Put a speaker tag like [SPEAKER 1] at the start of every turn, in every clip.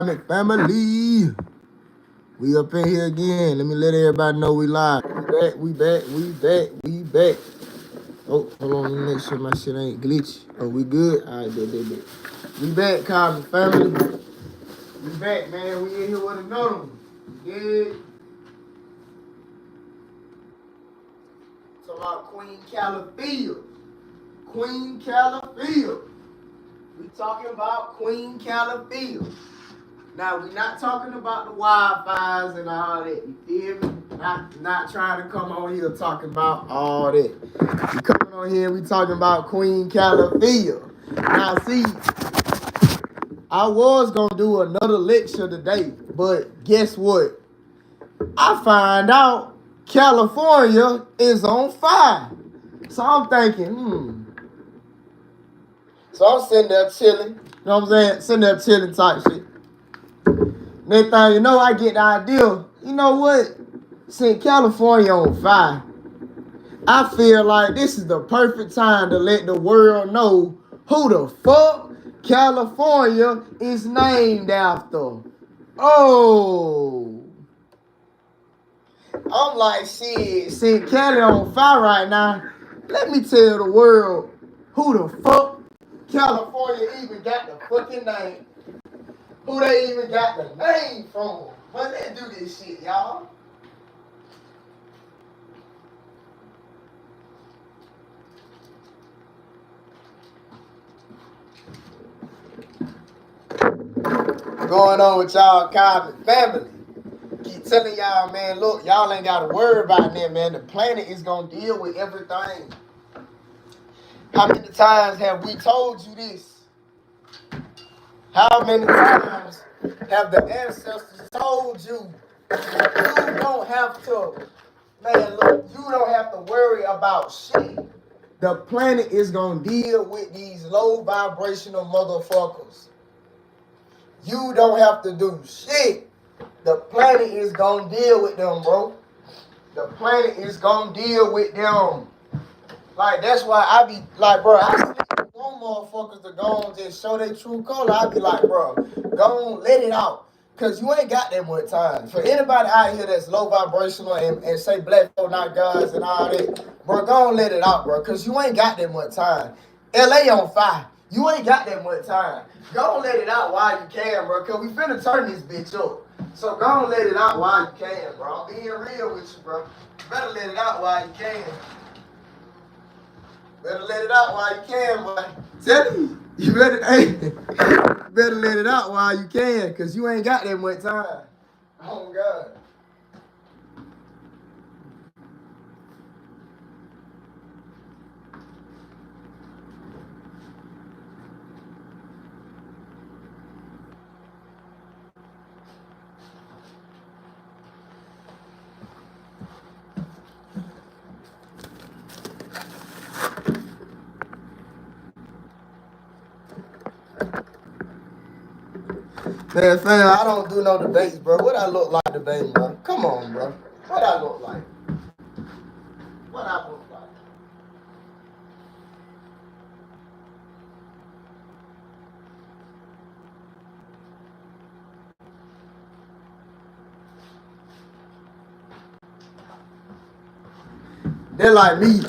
[SPEAKER 1] Family. We up in here again. Let me let everybody know we live. We back. Oh, hold on, let me make sure my shit ain't glitchy. Oh, we good? All right, bet. We back, Calvin family. We back, man. We in here with another one. Yeah. Talking about Queen Califia. Queen Califia. We talking about Queen Califia. Now, we're not talking about the wildfires and all that. You feel me? Not trying to come on here talking about all that. We coming on here, we talking about Queen Calafia. Now, see, I was going to do another lecture today, but guess what? I find out California is on fire. So I'm thinking, So I'm sitting there chilling. You know what I'm saying? Sitting there chilling type shit. Next thing you know, I get the idea, you know what? Since California on fire, I feel like this is the perfect time to let the world know who the fuck California is named after. Oh. I'm like, shit, since Cali on fire right now, let me tell the world who the fuck California even got the fucking name. Who they even got the name from. But let's do this shit, y'all. Going on with y'all, Calvin family. Keep telling y'all, man, look, y'all ain't got to worry about that, man. The planet is going to deal with everything. How many times have we told you this? How many times have the ancestors told you? You don't have to, man, look, you don't have to worry about shit. The planet is going to deal with these low vibrational motherfuckers. You don't have to do shit. The planet is going to deal with them, bro. The planet is going to deal with them. Like, that's why I be like, bro, I still want motherfuckers to go on just show their true color. I be like, bro, go on, let it out. Because you ain't got that much time. For anybody out here that's low vibrational and say black folk not gods and all that, bro, go on, let it out, bro. Because you ain't got that much time. LA on fire. You ain't got that much time. Go on, let it out while you can, bro. Because we finna turn this bitch up. So go on, let it out while you can, bro. I'm being real with you, bro. You better let it out while you can. Better let it out while you can, boy. Tell you, you better, hey, better let it out while you can, because you ain't got that much time. Oh, God. Man, fam, I don't do no debates, bro. What I look like debating, bro? Come on, bro. What I look like? What I look like? They're like me,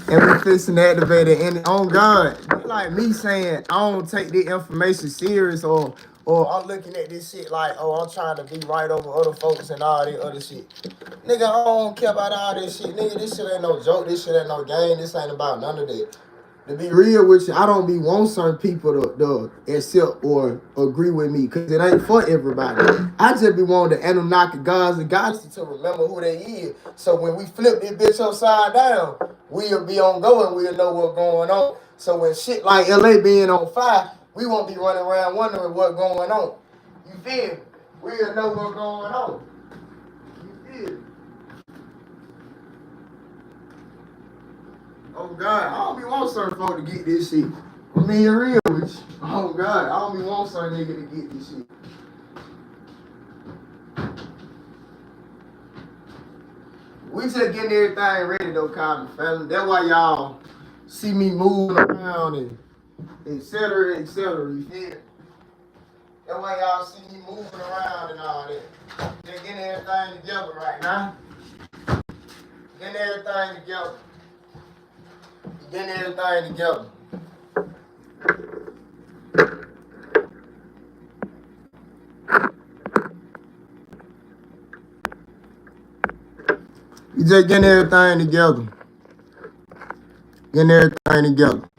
[SPEAKER 1] and we fixing that debate, and on God, they're like me saying I don't take the information serious, or I'm looking at this shit like, oh, I'm trying to be right over other folks and all that other shit. Nigga, I don't care about all this shit. Nigga, this shit ain't no joke. This shit ain't no game. This ain't about none of that. To be real with you, I don't be want certain people to accept or agree with me because it ain't for everybody. I just be wanting the Anunnaki gods and goddesses to remember who they is. So when we flip this bitch upside down, we'll be on go and we'll know what's going on. So when shit like LA being on fire, we won't be running around wondering what's going on. You feel me? We'll know what's going on. You feel me? Oh God, I don't be want certain folk to get this shit. I'm being real with you. Oh God, I don't be want certain nigga to get this shit. We just getting everything ready though, Calvin family. That's why y'all see me moving around and et cetera, you feel? That way y'all see me moving around and all that. They're getting everything together right now. Getting everything together. Getting everything together. You just getting everything together. Getting everything together.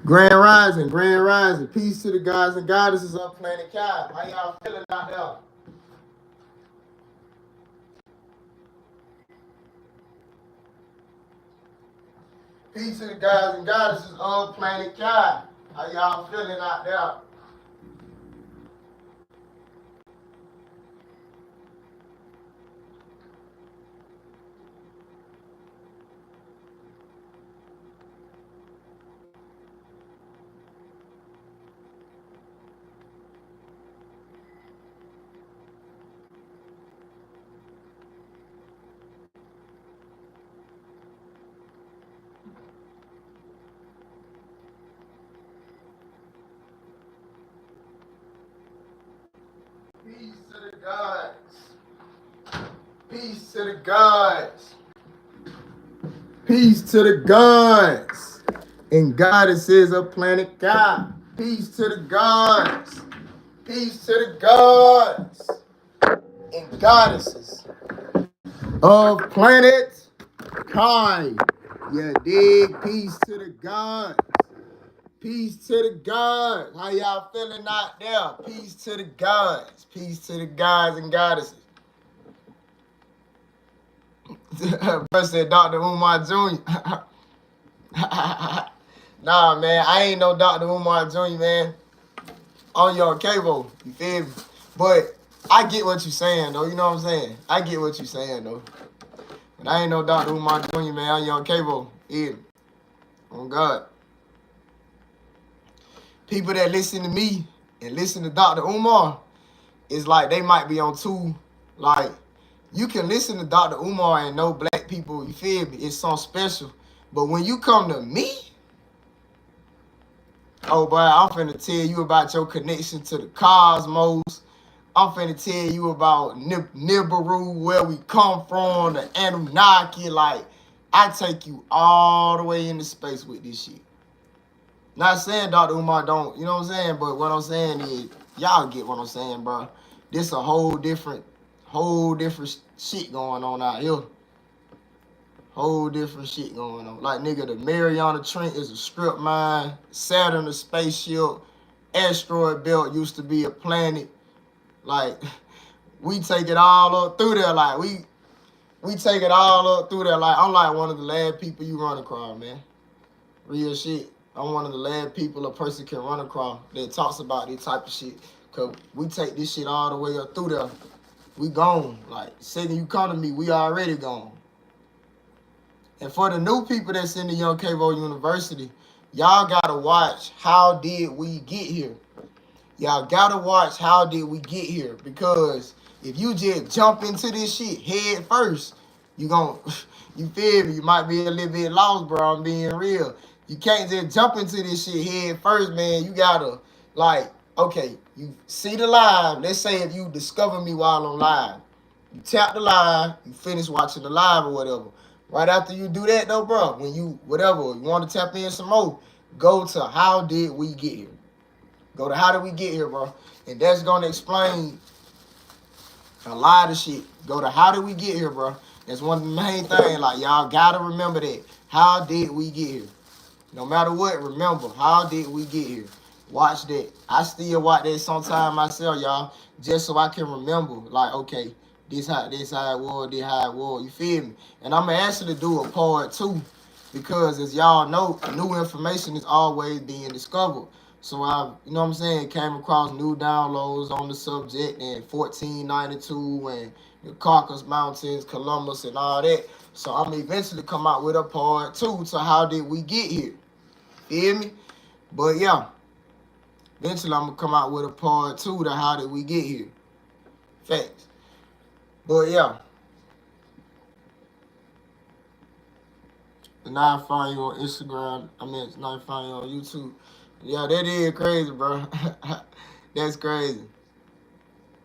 [SPEAKER 1] Grand Rising. Peace to the gods and goddesses of planet Kai. How y'all feeling out there? Peace to the gods and goddesses of planet Kai. How y'all feeling out there? Peace to the gods. Peace to the gods. Peace to the gods and goddesses of planet God. Peace to the gods. Peace to the gods and goddesses of planet Kai. Yeah, dig. Peace to the gods. Peace to the gods. How y'all feeling out there? Peace to the gods. Peace to the gods and goddesses. Bro said Dr. Umar Jr. Nah, man, I ain't no Dr. Umar Jr., man. On your cable, you feel me? But I get what you're saying, though. You know what I'm saying? I get what you're saying, though. But I ain't no Dr. Umar Jr., man. On your cable, yeah. Oh, God. People that listen to me and listen to Dr. Umar, it's like they might be on two, like, you can listen to Dr. Umar and know black people, you feel me? It's something special. But when you come to me, oh, boy, I'm finna tell you about your connection to the cosmos. I'm finna tell you about Nibiru, where we come from, the Anunnaki. Like, I take you all the way into space with this shit. Not saying Dr. Umar don't, you know what I'm saying? But what I'm saying is, y'all get what I'm saying, bro. This a whole different shit going on out here. Whole different shit going on. Like, nigga, the Mariana Trench is a strip mine. Saturn a spaceship. Asteroid belt used to be a planet. Like, we take it all up through there. Like, we take it all up through there. Like, I'm like one of the last people you run across, man. Real shit. I'm one of the last people a person can run across that talks about this type of shit. Cause we take this shit all the way up through there. We gone. Like, second you come to me, we already gone. And for the new people that's in the Young Cavo University, y'all gotta watch How Did We Get Here? Y'all gotta watch How Did We Get Here? Because if you just jump into this shit head first, you feel me? You might be a little bit lost, bro. I'm being real. You can't just jump into this shit head first, man. You gotta, like, okay, you see the live. Let's say if you discover me while I'm live. You tap the live, you finish watching the live or whatever. Right after you do that, though, bro, when you, whatever, you want to tap in some more, go to How Did We Get Here? Go to How Did We Get Here, bro? And that's going to explain a lot of shit. Go to How Did We Get Here, bro? That's one of the main things. Like, y'all got to remember that. How did we get here? No matter what, remember, how did we get here? Watch that. I still watch that sometime myself, y'all, just so I can remember, like, okay, this how it was, this how it was. You feel me? And I'm going to actually do a part 2 because, as y'all know, new information is always being discovered. So I, you know what I'm saying, came across new downloads on the subject in 1492 and the Caucasus Mountains, Columbus, and all that. So I'm eventually come out with a part 2 to how did we get here. Feel me? But yeah, eventually I'm gonna come out with a part 2 to how did we get here. Facts. But yeah. And now I find you on Instagram. Now I find you on YouTube. Yeah, that is crazy, bro. That's crazy.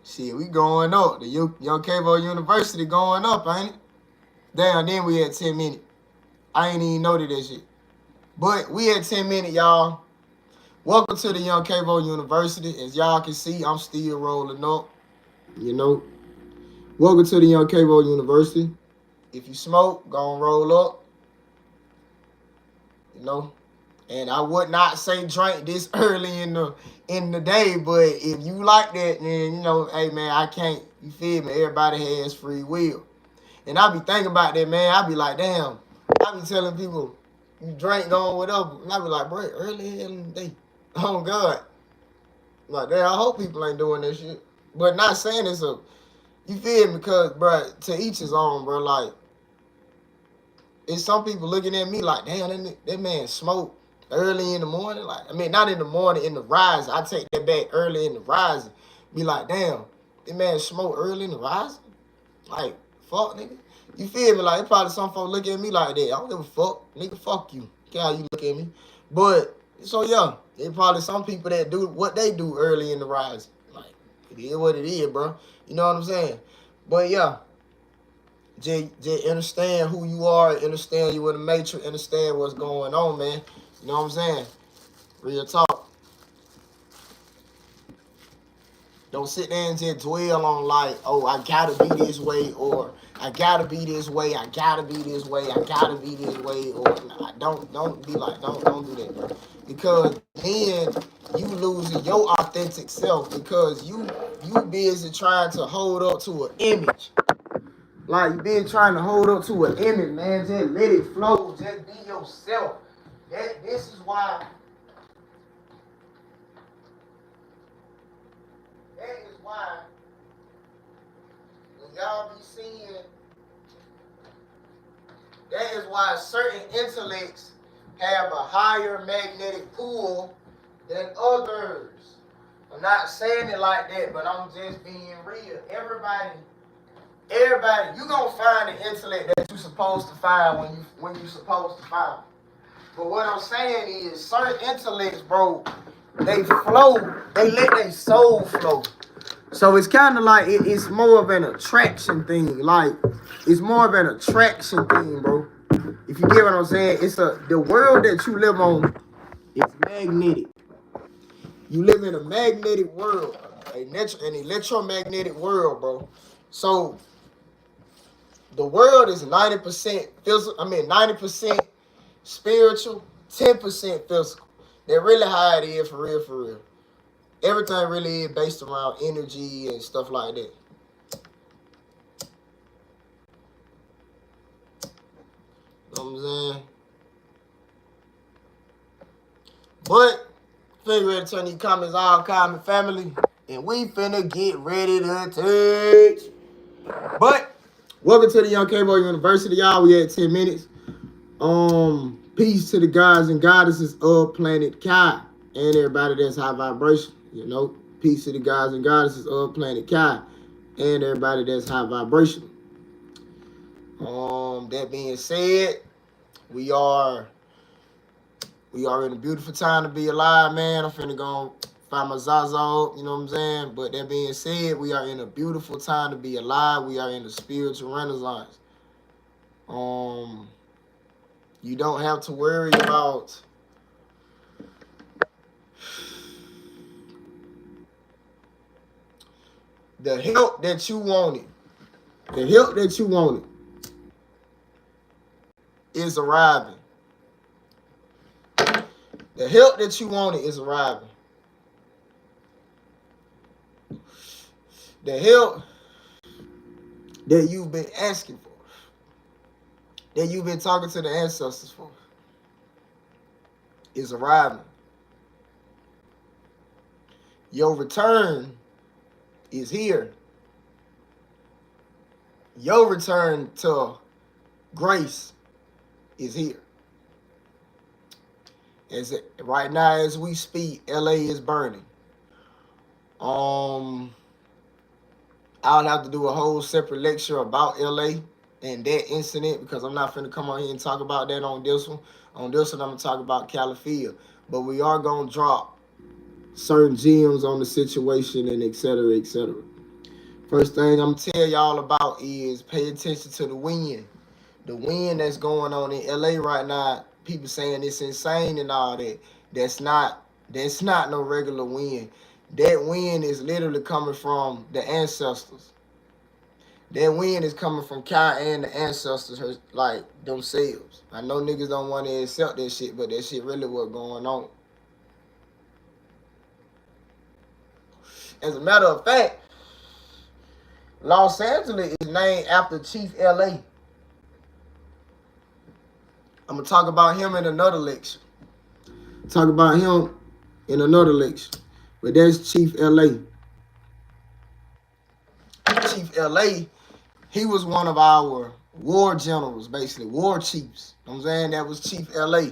[SPEAKER 1] Shit, we going up. The Young Cavo University going up, ain't it? Damn, then we had 10 minutes. I ain't even noted that shit. But we had 10 minutes, y'all. Welcome to the Young Cavo University. As y'all can see, I'm still rolling up. You know. Welcome to the Young Cavo University. If you smoke, go and roll up. You know. And I would not say drink this early in the day, but if you like that, then, you know, hey, man, I can't. You feel me? Everybody has free will. And I be thinking about that, man. I be like, damn. I be telling people, you drink, going whatever. And I be like, bro, early in the day. Oh, God. Like, damn, I hope people ain't doing that shit. But not saying it's a, you feel me? Because, bro, to each his own, bro. Like, it's some people looking at me like, damn, that man smoke early in the morning. Like, I mean, not in the morning, in the rising. I take that back, early in the rising. Be like, damn, that man smoke early in the rising? Like, fuck, nigga. You feel me? Like, it probably some folks look at me like that. I don't give a fuck. Nigga, fuck you. Care how you look at me. But, so yeah, there probably some people that do what they do early in the rising. Like, it is what it is, bro. You know what I'm saying? But yeah, just understand who you are, understand you in the matrix, understand what's going on, man. You know what I'm saying? Real talk. Don't sit there and just dwell on like, oh, I gotta be this way, or I gotta be this way, I gotta be this way, I gotta be this way, or nah, don't be like, don't do that, bro. Because then you losing your authentic self because you busy trying to hold up to an image. Like, you been trying to hold up to an image, man. Just let it flow. Just be yourself. This is why. That is why when y'all be seeing, that is why certain intellects have a higher magnetic pull than others. I'm not saying it like that, but I'm just being real. Everybody, you gonna find the intellect that you're supposed to find when you supposed to find. But what I'm saying is, certain intellects, bro, they flow. They let their soul flow. So it's kind of like it's more of an attraction thing. Like, it's more of an attraction thing, bro. If you get what I'm saying, the world that you live on is magnetic. You live in a magnetic world, an electromagnetic world, bro. So the world is 90% physical. 90% spiritual, 10% physical. That's really how it is for real, for real. Everything really is based around energy and stuff like that. You know what I'm saying? But, finna ready to turn these comments all common family. And we finna get ready to teach. But, welcome to the Young Cavo University, y'all. We had 10 minutes. Peace to the gods and goddesses of planet Kai and everybody that's high vibration. You know, peace to the gods and goddesses of planet Kai and everybody that's high vibration. That being said, we are in a beautiful time to be alive, man. I'm finna go find my Zazo, you know what I'm saying? But that being said, we are in a beautiful time to be alive. We are in a spiritual renaissance. You don't have to worry about the help that you wanted. The help that you wanted is arriving. The help that you wanted is arriving. The help that you've been asking for, that you've been talking to the ancestors for, is arriving. Your return is here. Your return to grace is here. Right now, as we speak, LA is burning. I'll have to do a whole separate lecture about LA and that incident because I'm not finna come on here and talk about that on this one. On this one, I'm gonna talk about Califia. But we are gonna drop certain gems on the situation and et cetera, et cetera. First thing I'm gonna tell y'all about is pay attention to the wind. The wind that's going on in LA right now, people saying it's insane and all that. That's not no regular wind. That wind is literally coming from the ancestors. That wind is coming from Kai and the ancestors, like themselves. I know niggas don't want to accept that shit, but that shit really what's going on. As a matter of fact, Los Angeles is named after Chief LA. I'm gonna talk about him in another lecture. Talk about him in another lecture. But that's Chief LA. Chief LA, he was one of our war generals, basically, war chiefs. You know what I'm saying? That was Chief LA.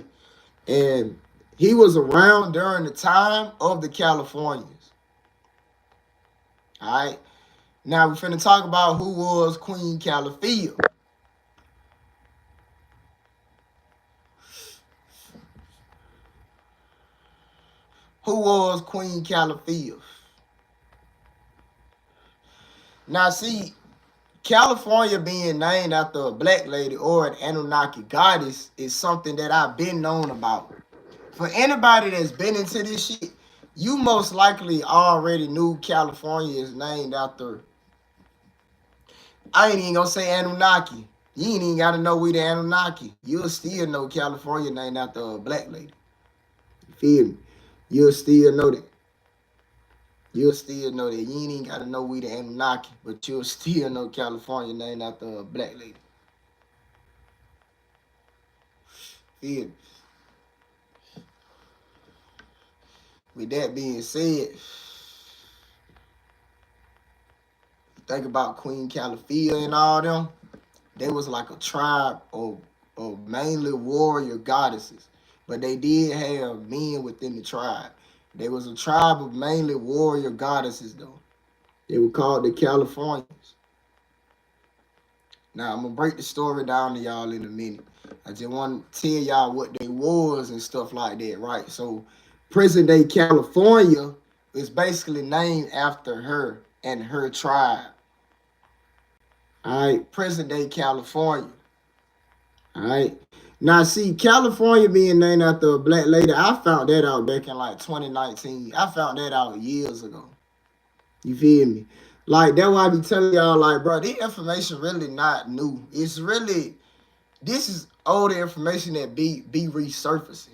[SPEAKER 1] And he was around during the time of the Californians. All right. Now we're finna talk about who was Queen Califia. Who was Queen Califia? Now see, California being named after a black lady or an Anunnaki goddess is something that I've been known about. For anybody that's been into this shit, you most likely already knew California is named after, I ain't even gonna say Anunnaki. You ain't even gotta know we the Anunnaki. You'll still know California named after a black lady. You feel me? You'll still know that. You'll still know that. You ain't even gotta know we the Anunnaki, but you'll still know California named after a black lady. Feel me? With that being said, think about Queen Califia and all them. They was like a tribe of mainly warrior goddesses, but they did have men within the tribe. They was a tribe of mainly warrior goddesses, though. They were called the Californians. Now, I'm going to break the story down to y'all in a minute. I just want to tell y'all what they was and stuff like that, right? So, present day California is basically named after her and her tribe. All right, present day California. All right. Now, see, California being named after a black lady, I found that out back in like 2019. I found that out years ago. You feel me? Like, that's why I be telling y'all, like, bro, this information really not new. It's really, this is older information that be resurfacing.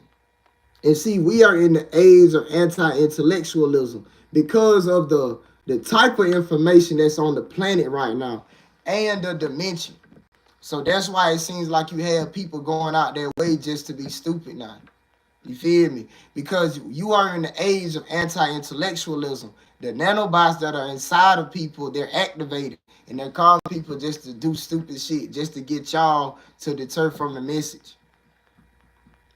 [SPEAKER 1] And see, we are in the age of anti-intellectualism because of the type of information that's on the planet right now and the dimension. So that's why it seems like you have people going out their way just to be stupid now. You feel me? Because you are in the age of anti-intellectualism. The nanobots that are inside of people, they're activated. And they're calling people just to do stupid shit, just to get y'all to deter from the message.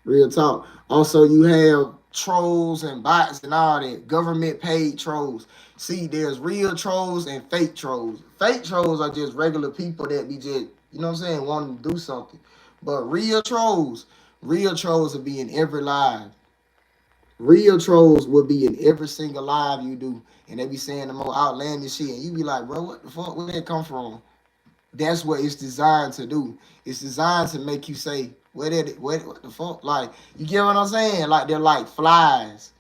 [SPEAKER 1] Real talk. Also, you have trolls and bots and all that. Government paid trolls. See, there's real trolls and fake trolls. Fake trolls are just regular people that be just, you know what I'm saying, wanting to do something. But real trolls will be in every live. Real trolls will be in every single live you do. And they be saying the most outlandish shit. And you be like, bro, what the fuck? Where that come from? That's what it's designed to do. It's designed to make you say, what the fuck? Like, you get what I'm saying? Like, they're like flies.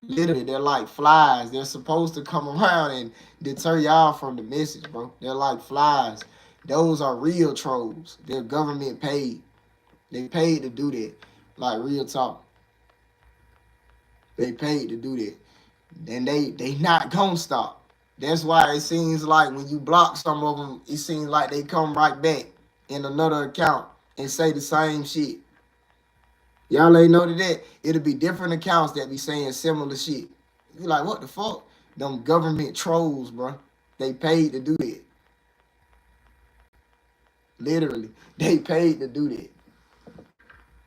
[SPEAKER 1] Literally, they're like flies. They're supposed to come around and deter y'all from the message, bro. They're like flies. Those are real trolls. They're government paid. They paid to do that. Like, real talk. They paid to do that. And they not gonna stop. That's why it seems like when you block some of them, it seems like they come right back in another account and say the same shit. Y'all ain't know that. It'll be different accounts that be saying similar shit. You like, what the fuck? Them government trolls, bro. They paid to do that. Literally, they paid to do that.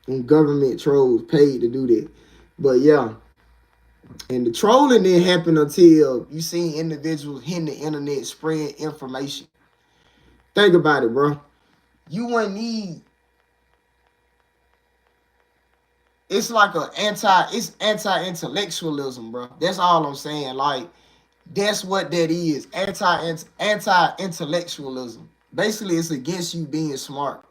[SPEAKER 1] Them government trolls paid to do that. But yeah. And the trolling didn't happen until you seen individuals hitting the internet spreading information. Think about it, bro. You wouldn't need. It's like it's anti-intellectualism, bro. That's all I'm saying. Like, That's what that is. Anti-intellectualism. Basically, it's against you being smart.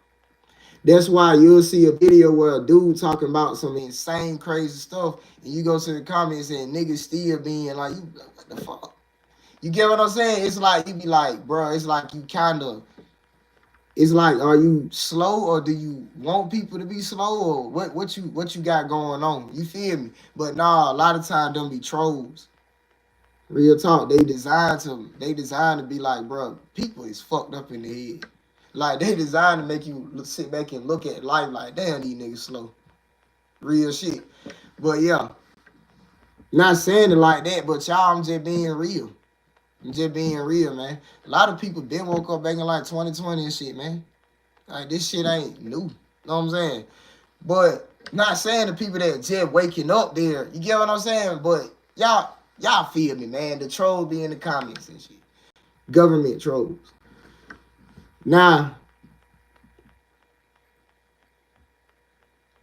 [SPEAKER 1] That's why you'll see a video where a dude talking about some insane, crazy stuff, and you go to the comments and niggas still being like, "You what the fuck?" You get what I'm saying? It's like you be like, bro. It's like you kind of. It's like, are you slow or do you want people to be slow or what you got going on? You feel me? But nah, a lot of times them be trolls. Real talk, they designed to be like, bro, people is fucked up in the head. Like they designed to make you sit back and look at life like, damn, these niggas slow. Real shit. But yeah, not saying it like that, but y'all, I'm just being real. I'm just being real, man. A lot of people been woke up back in like 2020 and shit, man. Like this shit ain't new. Know what I'm saying? But not saying the people that just waking up there, you get what I'm saying? But y'all feel me, man. The trolls be in the comments and shit. Government trolls. Now,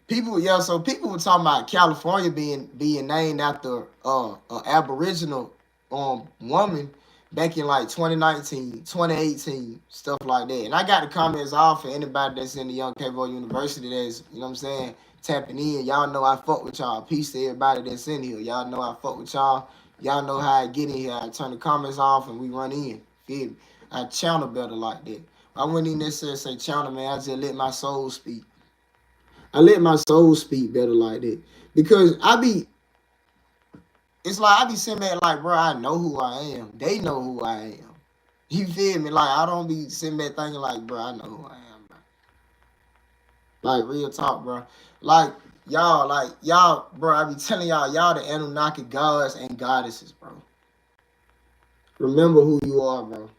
[SPEAKER 1] so people were talking about California being named after an Aboriginal woman back in like 2019, 2018, stuff like that. And I got the comments off for anybody that's in the Young Cavo University that's, you know what I'm saying, tapping in. Y'all know I fuck with y'all. Peace to everybody that's in here. Y'all know I fuck with y'all. Y'all know how I get in here. I turn the comments off and we run in. Feel me? I channel better like that. I wouldn't even necessarily say channel, man. I just let my soul speak. I let my soul speak better like that. Because it's like I be sitting back like, bro, I know who I am. They know who I am. You feel me? Like, I don't be sitting back thinking like, bro, I know who I am, bro. Like, real talk, bro. Like, y'all, bro, I be telling y'all the Anunnaki gods and goddesses, bro. Remember who you are, bro.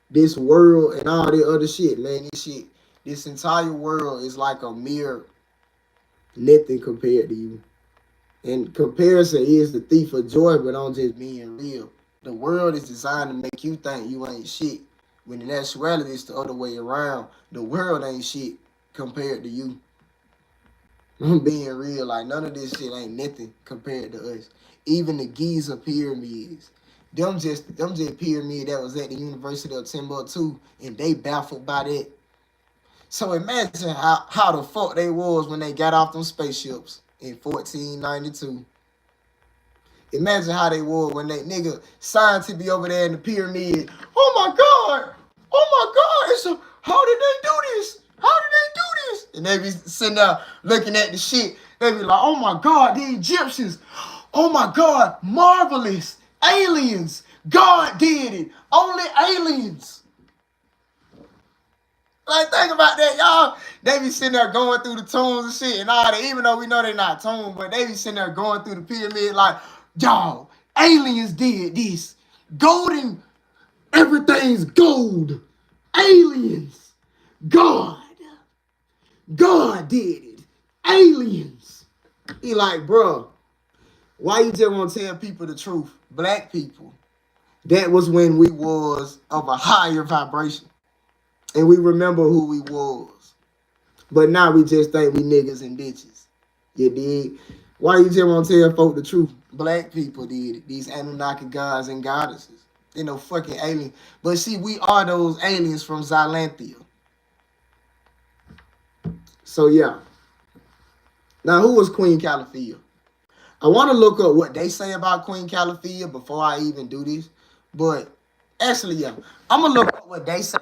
[SPEAKER 1] This world and all the other shit, man, this entire world is like a mere nothing compared to you. And comparison is the thief of joy, but I'm just being real. The world is designed to make you think you ain't shit. When in actuality, it's the other way around. The world ain't shit compared to you. I'm being real. Like, none of this shit ain't nothing compared to us. Even the Giza pyramids. Them just pyramid that was at the University of Timbuktu, and they baffled by that. So imagine how the fuck they was when they got off them spaceships in 1492. Imagine how they were when they nigga scientists be over there in the pyramid. Oh my God! Oh my God! How did they do this? How did they do this? And they be sitting there looking at the shit. They be like, oh my God, the Egyptians. Oh my God, marvelous. Aliens. God did it. Only aliens. Like, think about that, y'all. They be sitting there going through the tombs and shit and all that, even though we know they're not tombs, but they be sitting there going through the pyramid like, y'all, aliens did this. Golden, everything's gold. Aliens. God. God did it. Aliens. He like, bro, why you just want to tell people the truth? Black people. That was when we was of a higher vibration. And we remember who we was. But now we just think we niggas and bitches. You dig? Why you just want to tell folk the truth? Black people did it. These Anunnaki gods and goddesses. They no fucking alien. But see, we are those aliens from Xylanthia. So yeah. Now, who was Queen Califia? I want to look up what they say about Queen Califia before I even do this. But actually, yeah. I'm going to look up what they say.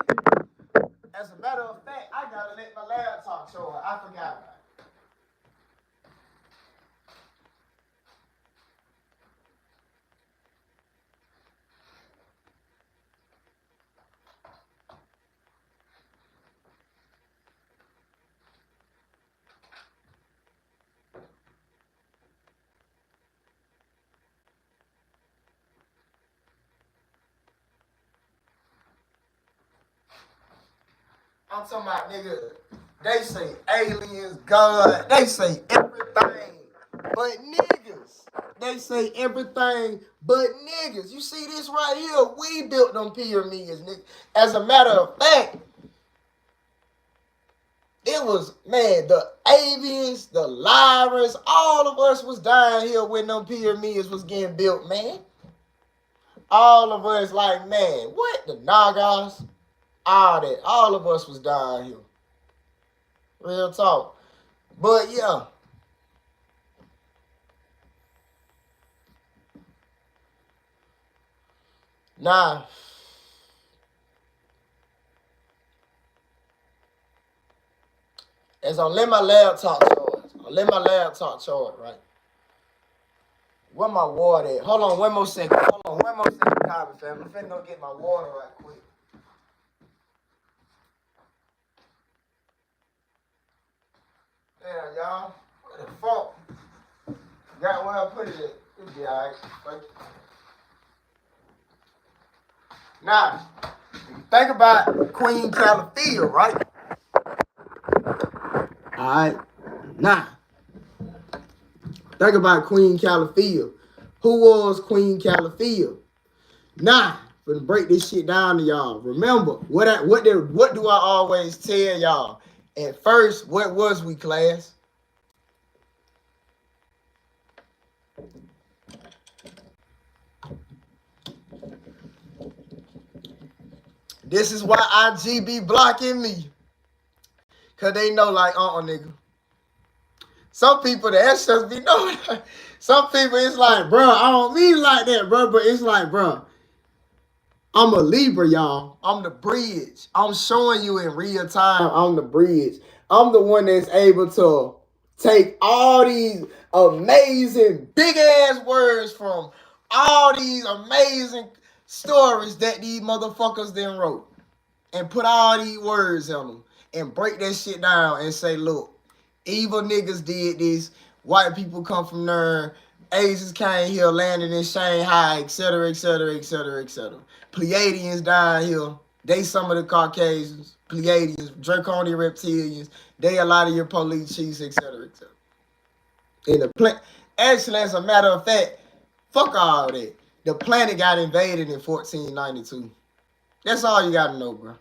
[SPEAKER 1] As a matter of fact, I gotta let my laptop show her. I forgot. I'm talking about, nigga, they say aliens, God, they say everything but niggas. They say everything but niggas. You see this right here? We built them pyramids, nigga. As a matter of fact, it was, man, the avians, the Lyras, all of us was down here when them pyramids was getting built, man. all of us like, man, what the Nagas? All that. All of us was down here. Real talk. But yeah. Nah. As I let my laptop charge. Right? Where my water at? Hold on, one more second. Copy, fam. I'm finna go get my water right quick. Damn, y'all. Where the fuck? Got where I put it at. It'll be alright. Now, think about Queen Califia, right? Alright. Now, think about Queen Califia. Who was Queen Califia? Now, we're gonna break this shit down to y'all. Remember, what do I always tell y'all? At first, what was we, class? This is why IG be blocking me. Cause they know like, nigga. Some people, the just be knowing. Some people, it's like, bro, I don't mean like that, bro. But it's like, bro, I'm a Libra, y'all. I'm the bridge. I'm showing you in real time. I'm the bridge. I'm the one that's able to take all these amazing big ass words from all these amazing stories that these motherfuckers then wrote and put all these words on them and break that shit down and say, look, evil niggas did this. White people come from there. Asians came here, landed in Shanghai, etc., etc., etc., etc. Pleiadians down here. They some of the Caucasians. Pleiadians, Draconian reptilians. They a lot of your police chiefs, etc., etc. And actually, as a matter of fact, fuck all that. The planet got invaded in 1492. That's all you gotta know, bro.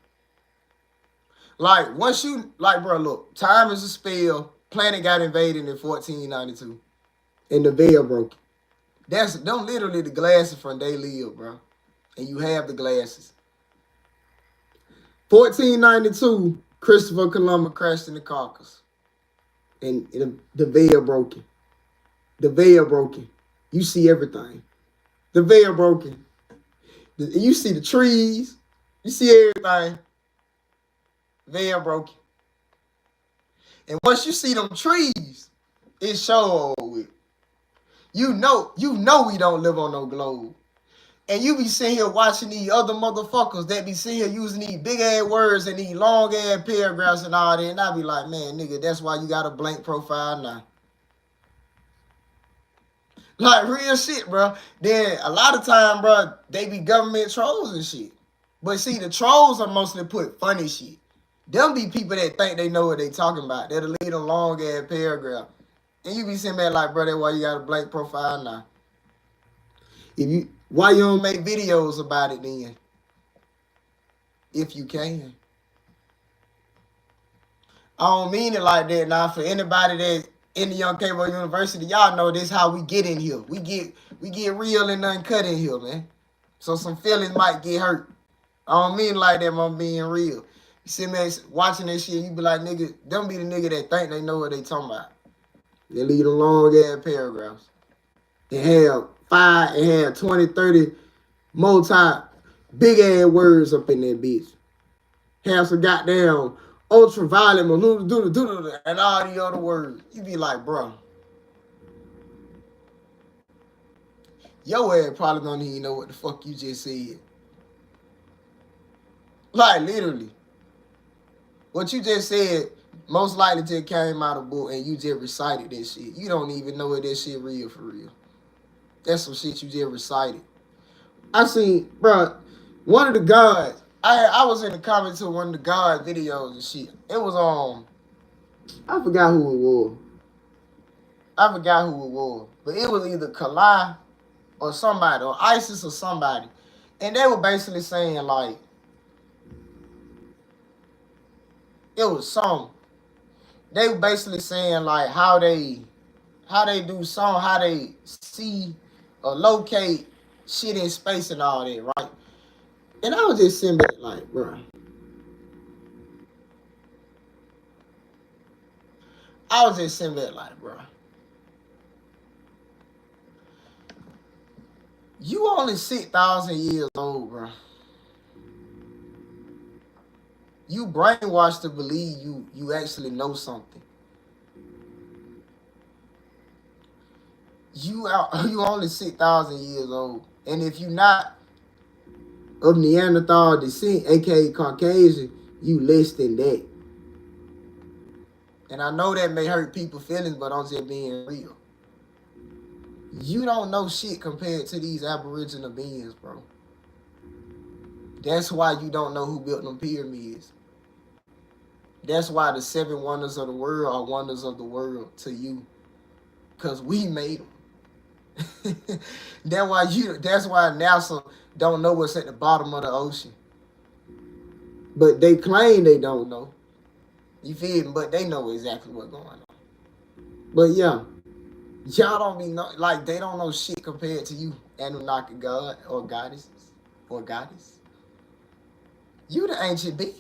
[SPEAKER 1] Like, once you, like, bro, look, time is a spell. Planet got invaded in 1492. And the veil broke. That's them literally the glasses from They Live, bro. And you have the glasses. 1492, Christopher Columbus crashed in the Caucasus. And the veil broken. The veil broken. You see everything. The veil broken. You see the trees. You see everything. Veil broken. And once you see them trees, it's show with. You know we don't live on no globe. And you be sitting here watching these other motherfuckers that be sitting here using these big ass words and these long ass paragraphs and all that. And I be like, man, nigga, that's why you got a blank profile now. Like, real shit, bro. Then a lot of time, bro, they be government trolls and shit. But see, the trolls are mostly put funny shit. Them be people that think they know what they talking about. That'll lead a long ass paragraph. And you be sitting there like, bro, that's why you got a blank profile now. Why you don't make videos about it then? If you can. I don't mean it like that now. For anybody that in the Young Cable University, y'all know this how we get in here. We get real and uncut in here, man. So some feelings might get hurt. I don't mean like that, I'm being real. You see me watching this shit, you be like, nigga, them be the nigga that think they know what they talking about. They lead a long ass paragraphs. It had 20, 30 big ass words up in that bitch. Have some goddamn ultraviolet, and all the other words. You be like, bro, your ass probably don't even know what the fuck you just said. Like, literally. What you just said most likely just came out of a book and you just recited that shit. You don't even know if that shit real for real. That's some shit you just recited. I seen, bro, one of the gods. I was in the comments to one of the God videos and shit. It was I forgot who it was. But it was either Kalai or somebody, or ISIS or somebody. And they were basically saying like, it was some. They were basically saying like how they do some, how they see or locate shit in space and all that, right? And I was just sitting back like, bro. I was just sitting back like, bro. You only 6,000 years old, bro. You brainwashed to believe you actually know something. You only 6,000 years old. And if you not of Neanderthal descent, aka Caucasian, you less than that. And I know that may hurt people's feelings, but I'm just being real. You don't know shit compared to these aboriginal beings, bro. That's why you don't know who built them pyramids. That's why the 7 wonders of the world are wonders of the world to you. Because we made them. That's why NASA don't know what's at the bottom of the ocean. But they claim they don't know. You feel me? But they know exactly what's going on. But yeah, y'all don't be know, like they don't know shit compared to you, Anunnaki god or goddesses or goddess. You the ancient being.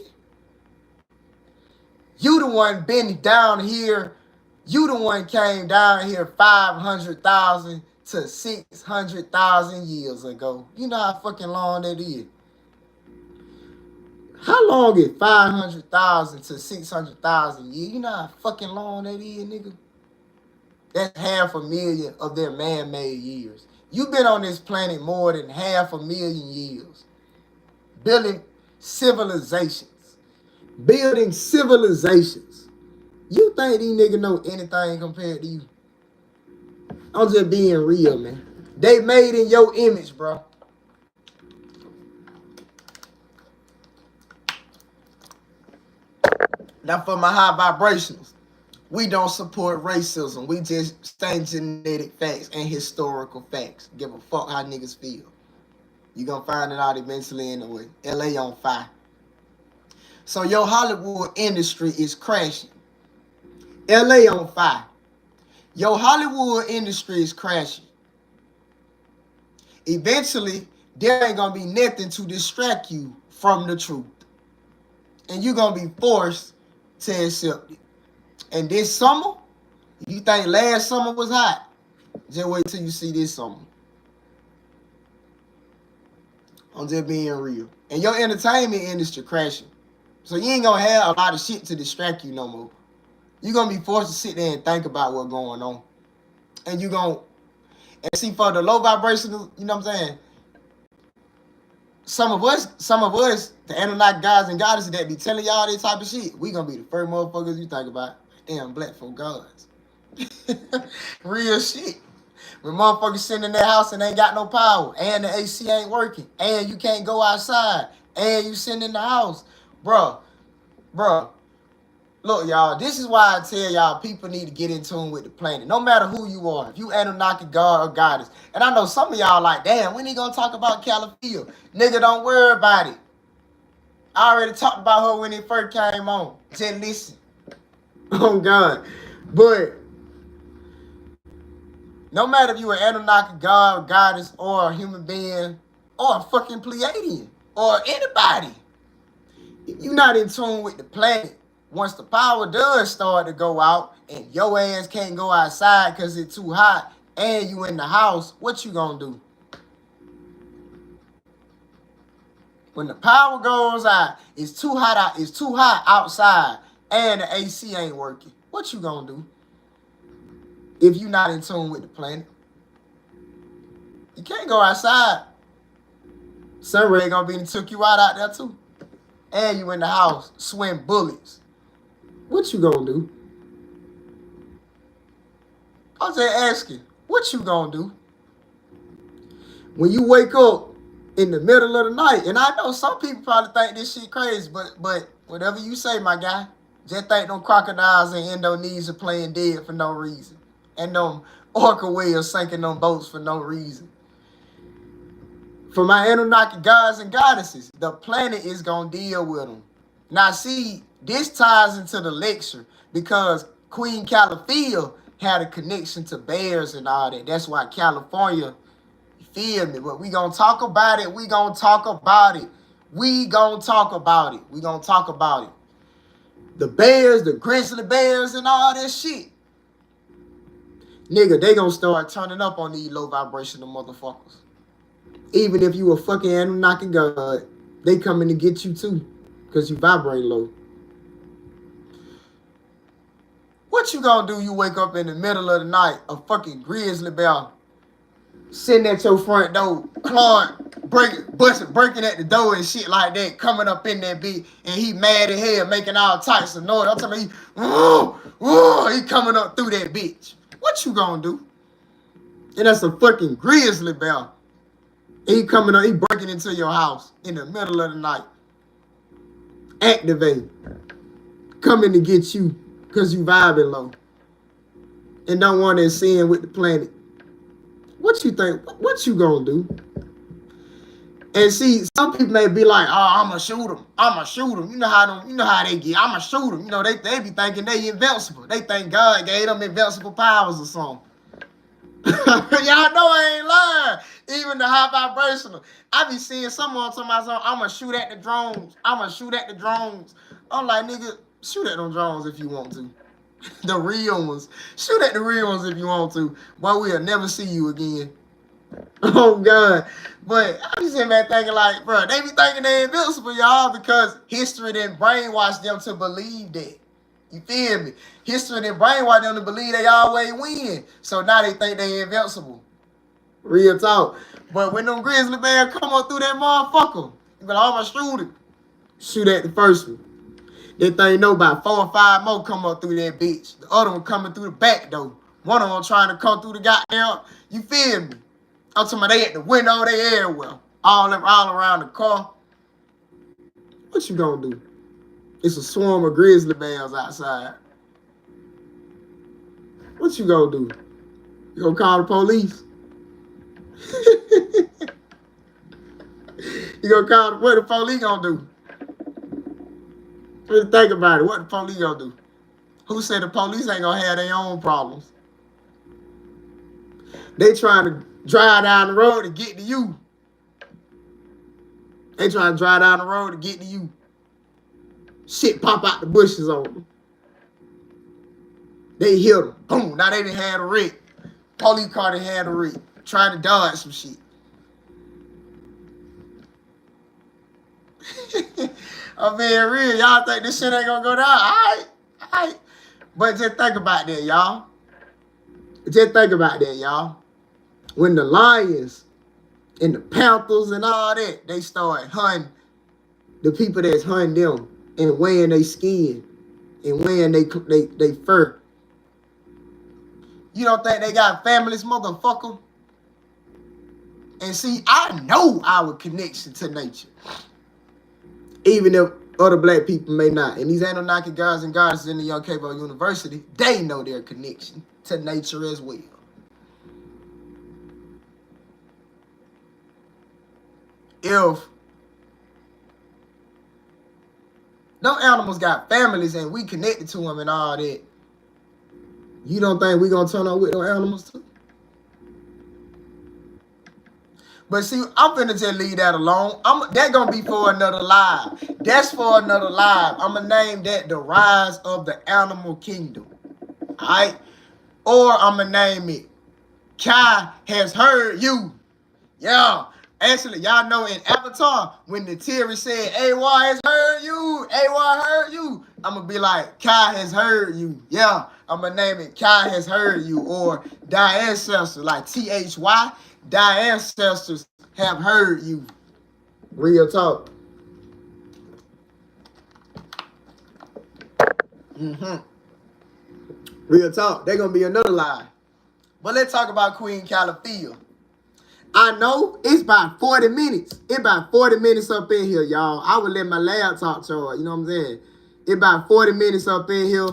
[SPEAKER 1] You the one been down here. You the one came down here 500,000 to 600,000 years ago. You know how fucking long that is. How long is 500,000 to 600,000 years? You know how fucking long that is, nigga? That's 500,000 of their man-made years. You've been on this planet more than 500,000 years. Building civilizations. You think these niggas know anything compared to you? I'm just being real, man. They made in your image, bro. Now for my high vibrationals, we don't support racism. We just state genetic facts and historical facts. Give a fuck how niggas feel. You gonna find it out eventually anyway. LA on fire. So your Hollywood industry is crashing. LA on fire. Your Hollywood industry is crashing. Eventually, there ain't gonna be nothing to distract you from the truth. And you're gonna be forced to accept it. And this summer, you think last summer was hot? Just wait till you see this summer. I'm just being real. And your entertainment industry crashing. So you ain't gonna have a lot of shit to distract you no more. You're gonna be forced to sit there and think about what's going on. And you gonna, and see for the low vibrational, you know what I'm saying? Some of us, the Anunnaki gods and goddesses that be telling y'all this type of shit, we gonna be the first motherfuckers you think about. Damn, black folk gods. Real shit. When motherfuckers sitting in their house and ain't got no power, and the AC ain't working, and you can't go outside, and you sitting in the house. Bruh. Look, y'all, this is why I tell y'all people need to get in tune with the planet. No matter who you are, if you Anunnaki god or goddess. And I know some of y'all like, damn, when he gonna talk about Calafia? Nigga, don't worry about it. I already talked about her when it first came on. Just listen. Oh, God. But no matter if you an Anunnaki god or goddess or a human being or a fucking Pleiadian or anybody, if you're not in tune with the planet, once the power does start to go out and your ass can't go outside because it's too hot and you in the house, what you gonna do? When the power goes out, it's too hot outside and the AC ain't working. What you gonna do? If you're not in tune with the planet. You can't go outside. Sun ray gonna be and took you out there too. And you in the house, swing bullets. What you gonna do? I was just asking, what you gonna do? When you wake up in the middle of the night, and I know some people probably think this shit crazy, but whatever you say, my guy, just think them crocodiles in Indonesia playing dead for no reason. And them orca whales sinking them boats for no reason. For my Anunnaki gods and goddesses, the planet is gonna deal with them. Now see, this ties into the lecture because Queen Califia had a connection to bears and all that. That's why California, you feel me? But we gonna talk about it. We gonna talk about it. We gonna talk about it. We gonna talk about it. The Bears, the Grizzly Bears, and all that shit. Nigga, they gonna start turning up on these low vibrational motherfuckers. Even if you a fucking Anunnaki god, they coming to get you too. Because you vibrate low. What you gonna do? You wake up in the middle of the night, a fucking grizzly bear sitting at your front door, clawing, breaking at the door and shit like that, coming up in that bitch, and he mad as hell, making all types of noise. I'm telling you, he coming up through that bitch. What you gonna do? And that's a fucking grizzly bear. He coming up, he breaking into your house in the middle of the night. Activate. Coming to get you because you vibing low. And don't want to sin with the planet. What you think? What you gonna do? And see, some people may be like, "Oh, I'ma shoot them. I'ma shoot them." You know how they get. I'ma shoot them. You know they be thinking they invincible. They think God gave them invincible powers or something. Y'all know I ain't lying. Even the high vibrational. I be seeing someone talking about something. I'ma shoot at the drones. I'ma shoot at the drones. I'm like, nigga, shoot at them drones if you want to. The real ones. Shoot at the real ones if you want to. But we'll never see you again. Oh, God. But I be sitting there thinking like, bro, they be thinking they invincible, y'all, because history didn't brainwash them to believe that. You feel me? History didn't brainwash them to believe they always win. So now they think they invincible. Real talk. But when them grizzly bears come up through that motherfucker, you be like, I'm gonna shoot it. Shoot at the first one. They think know about 4 or 5 more come up through that bitch. The other one coming through the back door. One of them trying to come through the goddamn, you feel me? I'm talking about they at the window, they everywhere. All around the car. What you gonna do? It's a swarm of grizzly bears outside. What you gonna do? You gonna call the police? You gonna call what the police gonna do? Really think about it. What the police gonna do? Who said the police ain't gonna have their own problems? They trying to drive down the road to get to you. They trying to drive down the road to get to you. Shit pop out the bushes on them. They hit them. Boom. Now they done had a wreck. Police car done had a wreck. Trying to dodge some shit. I'm being real. Y'all think this shit ain't gonna go down? Alright. But just think about that, y'all. Just think about that, y'all. When the lions and the panthers and all that, they start hunting the people that's hunting them and weighing their skin and weighing they fur. You don't think they got families, motherfucker? And see, I know our connection to nature. Even if other black people may not. And these Anunnaki gods and goddesses in the Young Cabo University, they know their connection to nature as well. If no animals got families and we connected to them and all that, you don't think we gonna turn on with those animals too? But see, I'm finna just leave that alone. That gonna be for another live. That's for another live. I'm gonna name that The Rise of the Animal Kingdom. Alright? Or I'm gonna name it Kai Has Heard You. Yeah. Actually, y'all know in Avatar, when the Terry said, AWA has heard you, AWA heard you, I'm going to be like, Kai has heard you. Yeah, I'm going to name it Kai Has Heard You, or Thy Ancestors, like THY, Thy Ancestors Have Heard You. Real talk. Real talk. They're going to be another lie. But let's talk about Queen Califia. I know it's about 40 minutes. It's about 40 minutes up in here, y'all. I would let my laptop charge, you know what I'm saying? It's about 40 minutes up in here.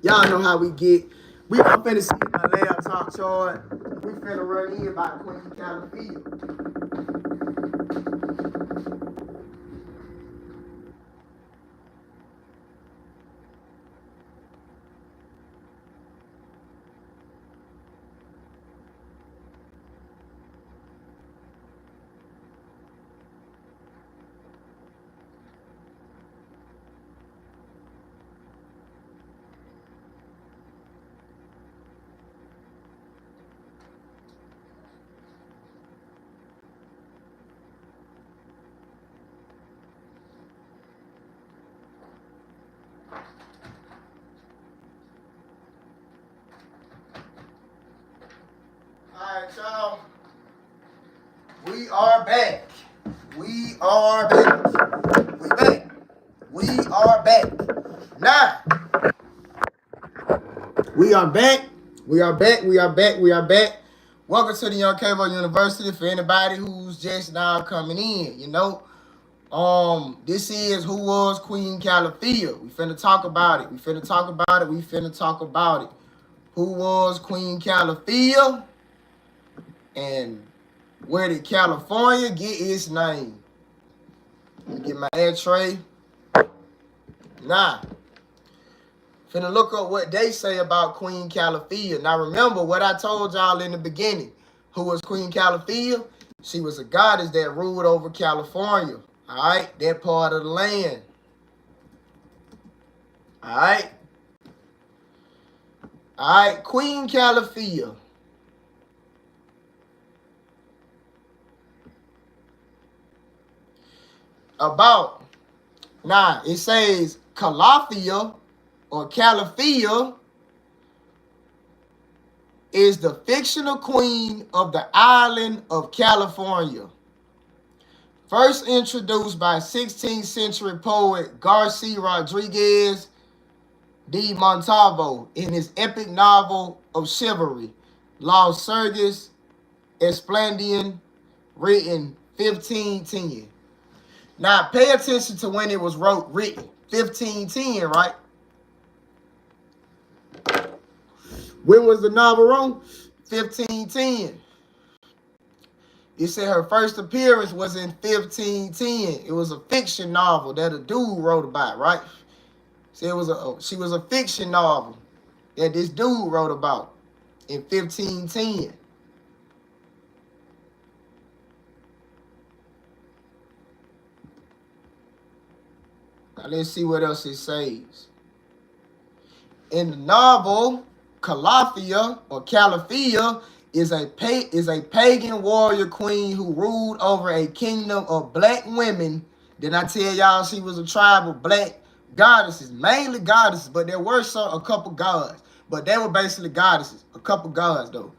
[SPEAKER 1] Y'all know how we get. We gonna finna see my laptop charge. We finna run in about Queen Calafia. Alright, y'all. We are back. We are back. We back. We are back. Now, we are back. We are back. We are back. We are back. Welcome to the Young Cavo University. For anybody who's just now coming in, you know, this is Who Was Queen Calafia. We finna talk about it. We finna talk about it. We finna talk about it. Who was Queen Califia? And where did California get its name? Let me get my ad tray. Nah. Finna look up what they say about Queen Califia. Now remember what I told y'all in the beginning. Who was Queen Califia? She was a goddess that ruled over California. Alright? That part of the land. Alright? Alright, Queen Califia. It says Calafia or Calafia is the fictional queen of the island of California. First introduced by 16th century poet Garcia Rodriguez de Montalvo in his epic novel of chivalry, Los Serges Esplandian, written 1510. Now, pay attention to when it was written. 1510, right? When was the novel wrote? 1510. It said her first appearance was in 1510. It was a fiction novel that a dude wrote about, right? So she was a fiction novel that this dude wrote about in 1510. Now let's see what else it says. In the novel, Calafia or Calafia is a pagan warrior queen who ruled over a kingdom of black women. Did I tell y'all she was a tribe of black goddesses? Mainly goddesses, but there were a couple gods. But they were basically goddesses. A couple gods, though.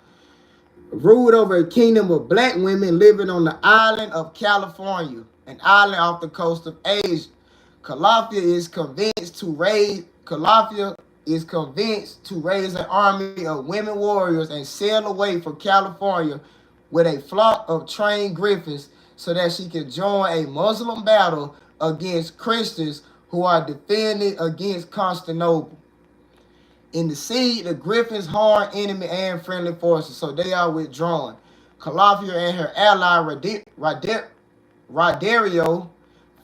[SPEAKER 1] Ruled over a kingdom of black women living on the island of California, an island off the coast of Asia. Calafia is convinced to raise an army of women warriors and sail away from California with a flock of trained griffins so that she can join a Muslim battle against Christians who are defending against Constantinople. In the sea, the griffins harm enemy and friendly forces, so they are withdrawn. Calafia and her ally Rodario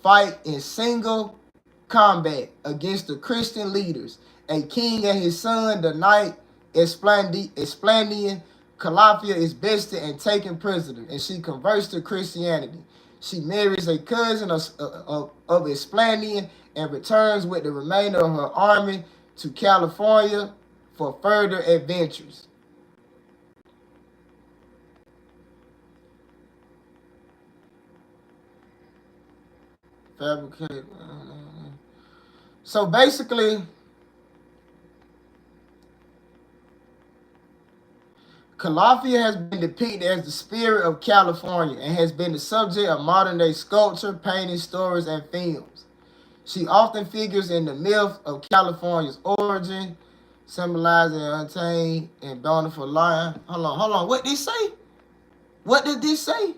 [SPEAKER 1] fight in single combat against the Christian leaders. A king and his son, the knight Esplandian, Calafia is bested and taken prisoner, and she converts to Christianity. She marries a cousin of Esplandian and returns with the remainder of her army to California for further adventures. Fabricate. So basically, Calafia has been depicted as the spirit of California and has been the subject of modern-day sculpture, painting, stories, and films. She often figures in the myth of California's origin, symbolizing an untamed and bountiful lion. Hold on. What did this say? What did this say?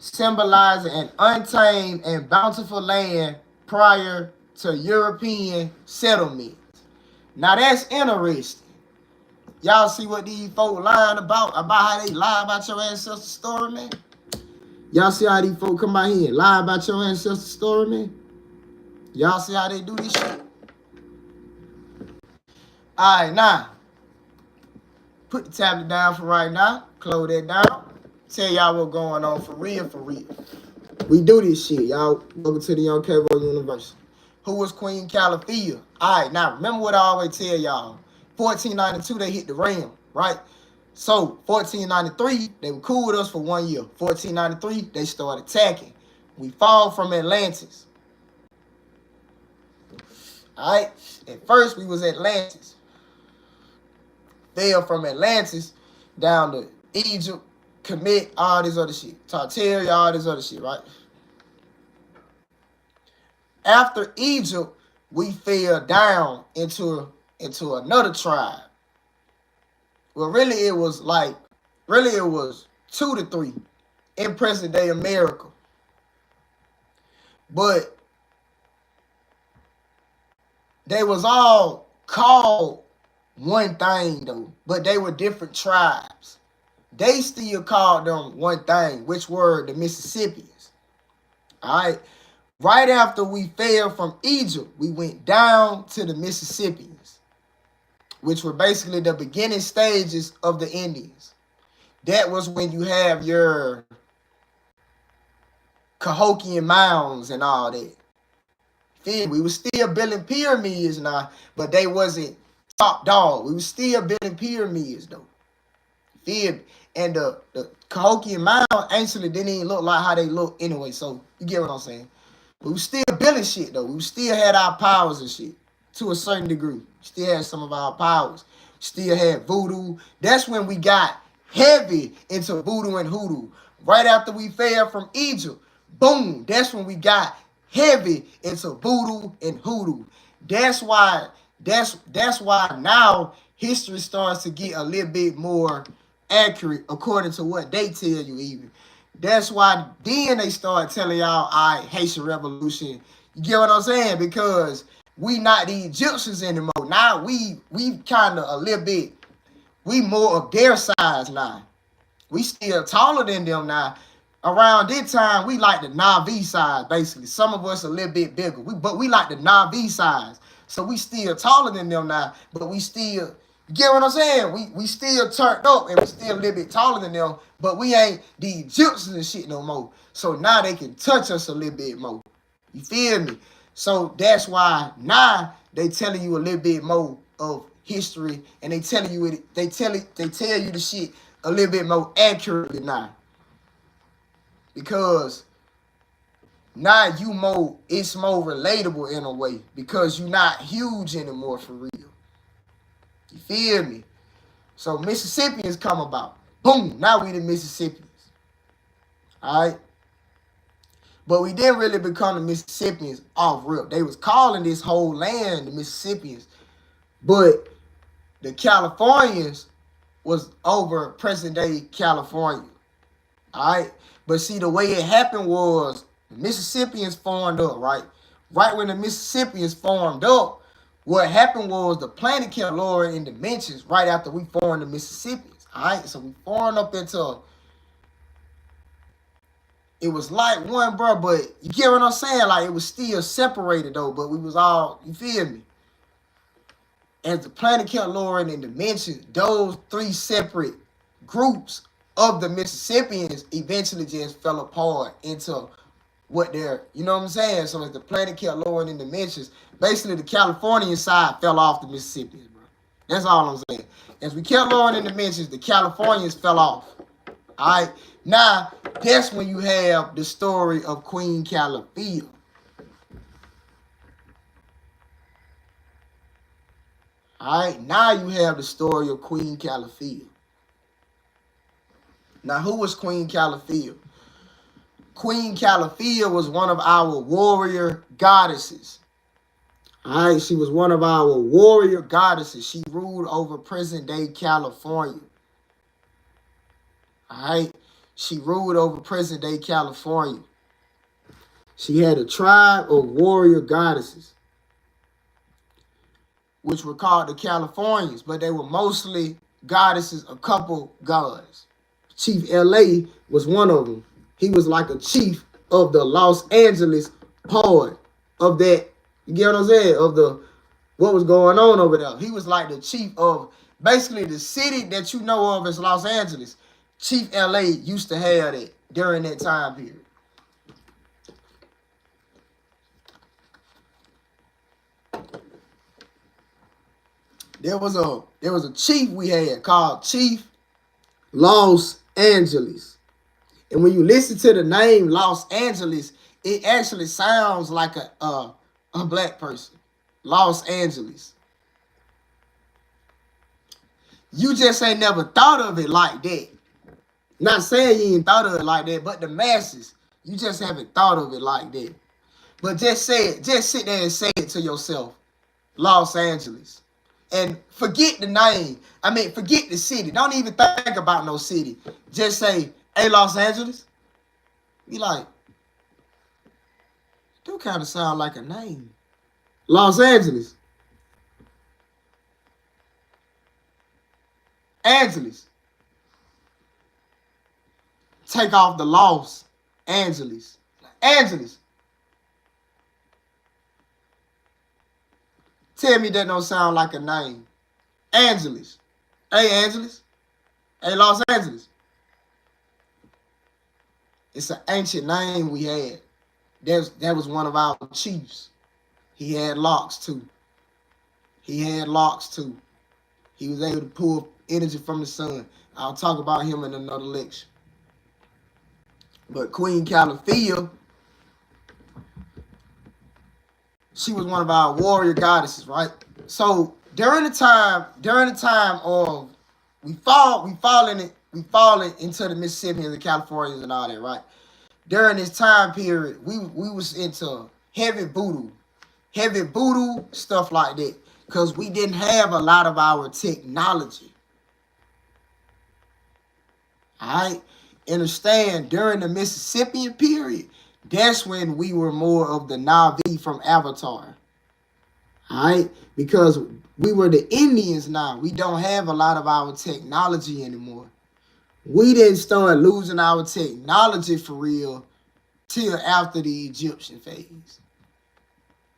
[SPEAKER 1] Symbolizing an untamed and bountiful land prior to European settlement. Now that's interesting. Y'all see what these folk lying about how they lie about your ancestor story, man? Y'all see how these folk come out here and lie about your ancestor story, man? Y'all see how they do this shit? Alright, now. Put the tablet down for right now. Close that down. Tell y'all what's going on for real, for real. We do this shit, y'all. Welcome to the Young Cavo University. Who was Queen Calafia? Alright, now remember what I always tell y'all. 1492, they hit the rim, right? So, 1493, they were cool with us for 1 year. 1493, they started attacking. We fall from Atlantis. Alright? At first, we was Atlantis. Fell from Atlantis down to Egypt, Kemet, all this other shit. Tartaria, all this other shit, right? After Egypt, we fell down into another tribe. Well, really it was 2 to 3 in present day America. But they was all called one thing though, but they were different tribes. They still called them one thing, which were the Mississippians. All right. Right after we fell from Egypt, we went down to the Mississippians, which were basically the beginning stages of the Indians. That was when you have your Cahokian mounds and all that. We were still building pyramids now, but they wasn't top dog. We were still building pyramids though. Feel me? And the Cahokian mound actually didn't even look like how they look anyway. So you get what I'm saying? But we still building shit though. We still had our powers and shit to a certain degree. Still had some of our powers. Still had voodoo. That's when we got heavy into voodoo and hoodoo. Right after we fell from Egypt, boom, that's when we got heavy into voodoo and hoodoo. That's why now history starts to get a little bit more accurate according to what they tell you even. That's why then they start telling y'all, all right, Haitian Revolution. You get what I'm saying? Because we not the Egyptians anymore. Now we kind of a little bit, we more of their size now. We still taller than them now. Around this time, we like the Navi size, basically. Some of us a little bit bigger. But we like the Navi size. So we still taller than them now, but we still, you get what I'm saying? We still turned up and we still a little bit taller than them, but we ain't the Egyptians and shit no more. So now they can touch us a little bit more. You feel me? So that's why now they telling you a little bit more of history, and they telling you it, they tell you the shit a little bit more accurately now. Because now it's more relatable in a way, because you're not huge anymore for real. You feel me? So Mississippians come about. Boom, now we the Mississippians. All right? But we didn't really become the Mississippians off rip. They was calling this whole land the Mississippians. But the Californians was over present day California. All right? But see, the way it happened was the Mississippians formed up, right? Right when the Mississippians formed up, what happened was the planet kept lowering in dimensions right after we formed the Mississippians. All right? So we formed up into, it was like one, bro, but you get what I'm saying? Like, it was still separated, though, but we was all, you feel me? As the planet kept lowering in dimensions, those three separate groups of the Mississippians eventually just fell apart into what they're, you know what I'm saying? So as the planet kept lowering in dimensions, basically the Californian side fell off the Mississippians, bro. That's all I'm saying. As we kept lowering in dimensions, the Californians fell off. All right? Now, that's when you have the story of Queen Califia. All right? Now you have the story of Queen Califia. Now, who was Queen Califia? Queen Califia was one of our warrior goddesses. All right, she was one of our warrior goddesses. She ruled over present-day California. All right, she ruled over present-day California. She had a tribe of warrior goddesses, which were called the Californians, but they were mostly goddesses, a couple gods. Chief LA was one of them. He was like a chief of the Los Angeles part of that, you get what I'm saying, of the, what was going on over there. He was like the chief of, basically the city that you know of as Los Angeles. Chief LA used to have that during that time period. There was a chief we had called Chief Los Angeles. And when you listen to the name Los Angeles, it actually sounds like a black person. Los Angeles. You just ain't never thought of it like that. Not saying you ain't thought of it like that, but the masses, you just haven't thought of it like that. But just say it. Just sit there and say it to yourself. Los Angeles. And forget the name. I mean, forget the city. Don't even think about no city. Just say, hey, Los Angeles. Be like, do kind of sound like a name. Los Angeles. Angeles. Take off the Los Angeles. Angeles. Tell me that don't sound like a name. Angeles. Hey, Angeles. Hey, Los Angeles. It's an ancient name we had. That was one of our chiefs. He had locks too. He was able to pull energy from the sun. I'll talk about him in another lecture. But Queen Califia, she was one of our warrior goddesses, right? So during the time of we falling into the Mississippians and Californians and all that, right? During this time period, we was into heavy voodoo stuff like that, because we didn't have a lot of our technology. All right, understand, during the Mississippian period, that's when we were more of the Na'vi from Avatar. All right, because we were the Indians now. We don't have a lot of our technology anymore. We didn't start losing our technology for real till after the Egyptian phase.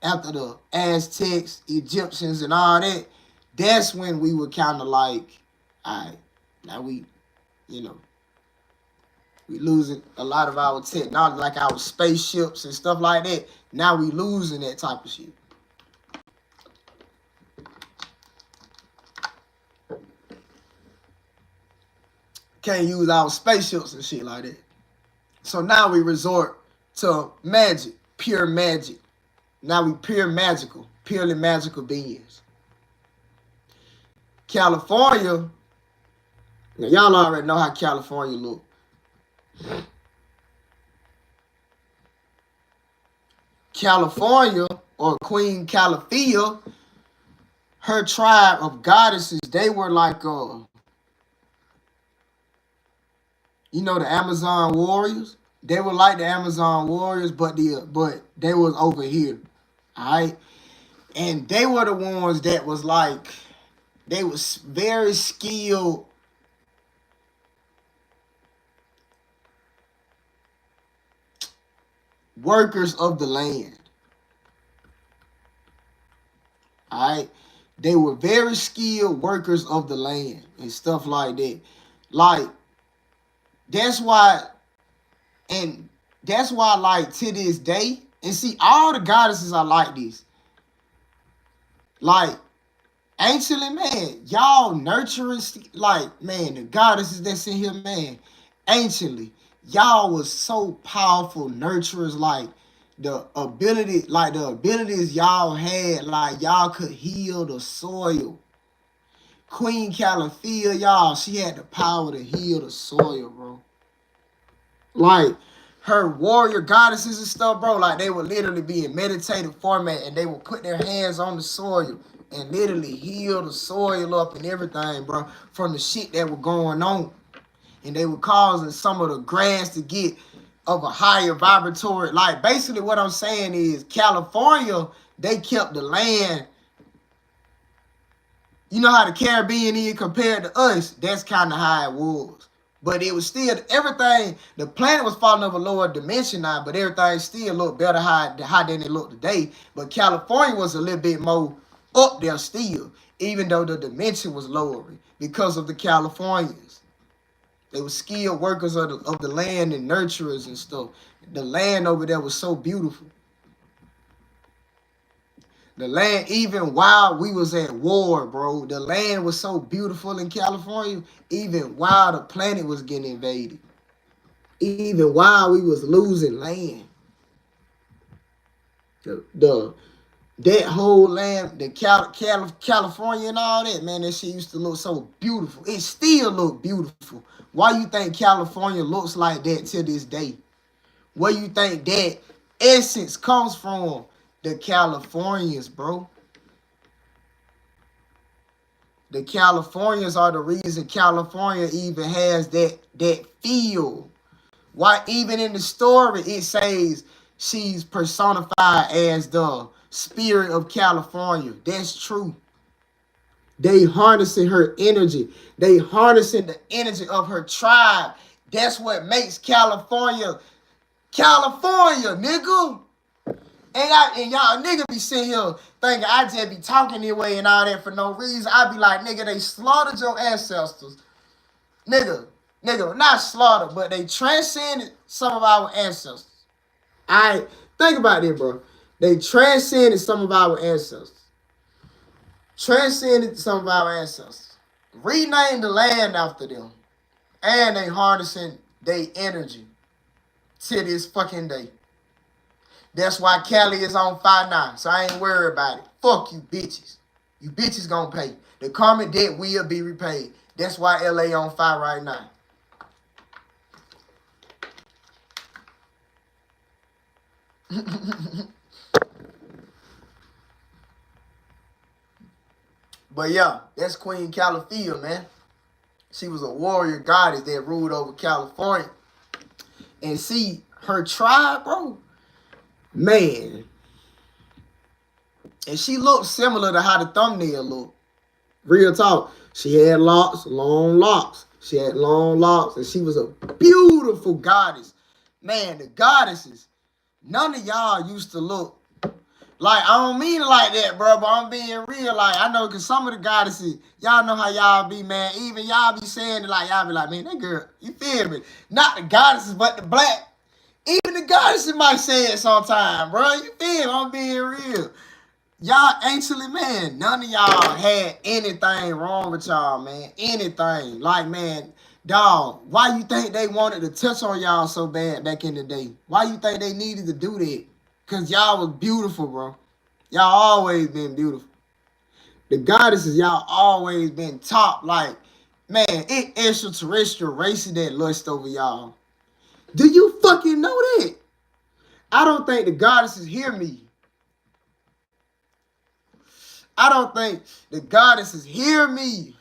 [SPEAKER 1] After the Aztecs, Egyptians, and all that, that's when we were kind of like, all right, now we losing a lot of our technology, like our spaceships and stuff like that. Now we losing that type of shit. Can't use our spaceships and shit like that. So now we resort to magic, pure magic. Now we purely magical beings. California, now y'all already know how California look. California, or Queen Califia, her tribe of goddesses, they were like, the Amazon warriors. They were like the Amazon warriors, but they was over here, all right? And they were the ones that was like, they was very skilled workers of the land. All right? They were very skilled workers of the land and stuff like that. Like, that's why, like, to this day, and see, all the goddesses are like this. Like, anciently, man, y'all nurturing, like, man, the goddesses that's in here, man, anciently, y'all was so powerful nurturers, like, the abilities y'all had, like, y'all could heal the soil. Queen Califia, y'all, she had the power to heal the soil, bro. Like, her warrior goddesses and stuff, bro, like, they would literally be in meditative format, and they would put their hands on the soil and literally heal the soil up and everything, bro, from the shit that was going on. And they were causing some of the grass to get of a higher vibratory. Like, basically what I'm saying is, California, they kept the land. You know how the Caribbean is compared to us? That's kind of how it was. But it was still, everything, the planet was falling of a lower dimension now, but everything still looked better how than it looked today. But California was a little bit more up there still, even though the dimension was lowering because of the Californians. They were skilled workers of the land and nurturers and stuff. The land over there was so beautiful. The land, even while we was at war, bro, the land was so beautiful in California, even while the planet was getting invaded. Even while we was losing land. The That whole land, the California and all that, man, that shit used to look so beautiful. It still look beautiful. Why you think California looks like that to this day? Where you think that essence comes from? The Californians, bro. The Californians are the reason California even has that feel. Why even in the story it says she's personified as the spirit of California. That's true. They harnessing her energy. They harnessing the energy of her tribe. That's what makes California, nigga. And y'all nigga be sitting here thinking I just be talking this way and all that for no reason. I be like, nigga, they slaughtered your ancestors. Nigga, not slaughtered, but they transcended some of our ancestors. I think about it, bro. They transcended some of our ancestors. Transcended some of our ancestors. Renamed the land after them. And they harnessing their energy to this fucking day. That's why Cali is on fire now. So I ain't worried about it. Fuck you bitches. You bitches gonna pay. The karmic debt will be repaid. That's why LA on fire right now. But yeah, that's Queen Califia, man. She was a warrior goddess that ruled over California. And see, her tribe, bro, man. And she looked similar to how the thumbnail looked. Real talk. She had locks, long locks. She had long locks, and she was a beautiful goddess. Man, the goddesses, none of y'all used to look like, I don't mean it like that, bro, but I'm being real. Like, I know because some of the goddesses, y'all know how y'all be, man. Even y'all be saying it like, y'all be like, man, that girl, you feel me? Not the goddesses, but the black. Even the goddesses might say it sometime, bro. You feel me? I'm being real. Y'all anciently, man, none of y'all had anything wrong with y'all, man. Anything. Like, man, dog, why you think they wanted to touch on y'all so bad back in the day? Why you think they needed to do that? Because y'all was beautiful, bro. Y'all always been beautiful. The goddesses, y'all always been top. Like, man, it extraterrestrial races that lust over y'all. Do you fucking know that? I don't think the goddesses hear me. I don't think the goddesses hear me.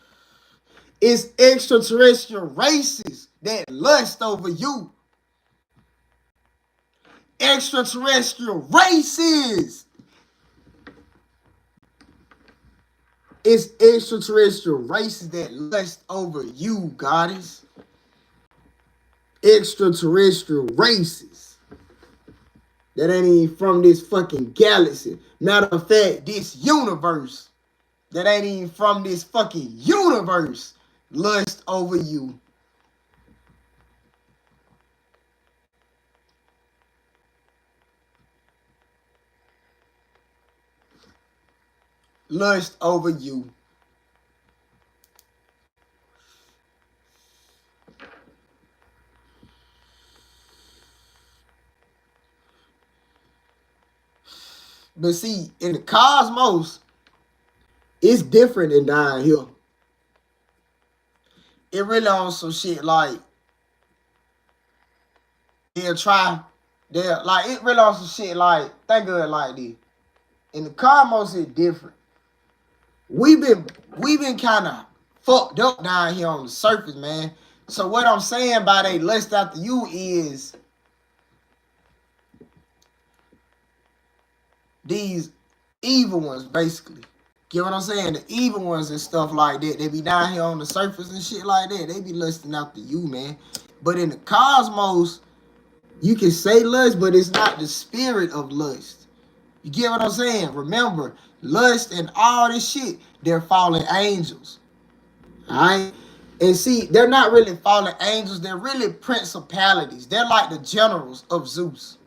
[SPEAKER 1] It's extraterrestrial races that lust over you. Extraterrestrial races. It's extraterrestrial races that lust over you, goddess. Extraterrestrial races. That ain't even from this fucking galaxy. Matter of fact, this universe. That ain't even from this fucking universe. Lust over you. Lust over you. But see, in the cosmos, it's different than down here. It really on some shit like they'll try. They'll like it really on some shit like think of it like this. In the cosmos, it's different. We've been kind of fucked up down here on the surface, man. So what I'm saying by they lust after you is these evil ones, basically. Get what I'm saying? The evil ones and stuff like that. They be down here on the surface and shit like that. They be lusting after you, man. But in the cosmos, you can say lust, but it's not the spirit of lust. You get what I'm saying? Remember, lust and all this shit, they're fallen angels. Alright? And see, they're not really fallen angels. They're really principalities. They're like the generals of Zeus.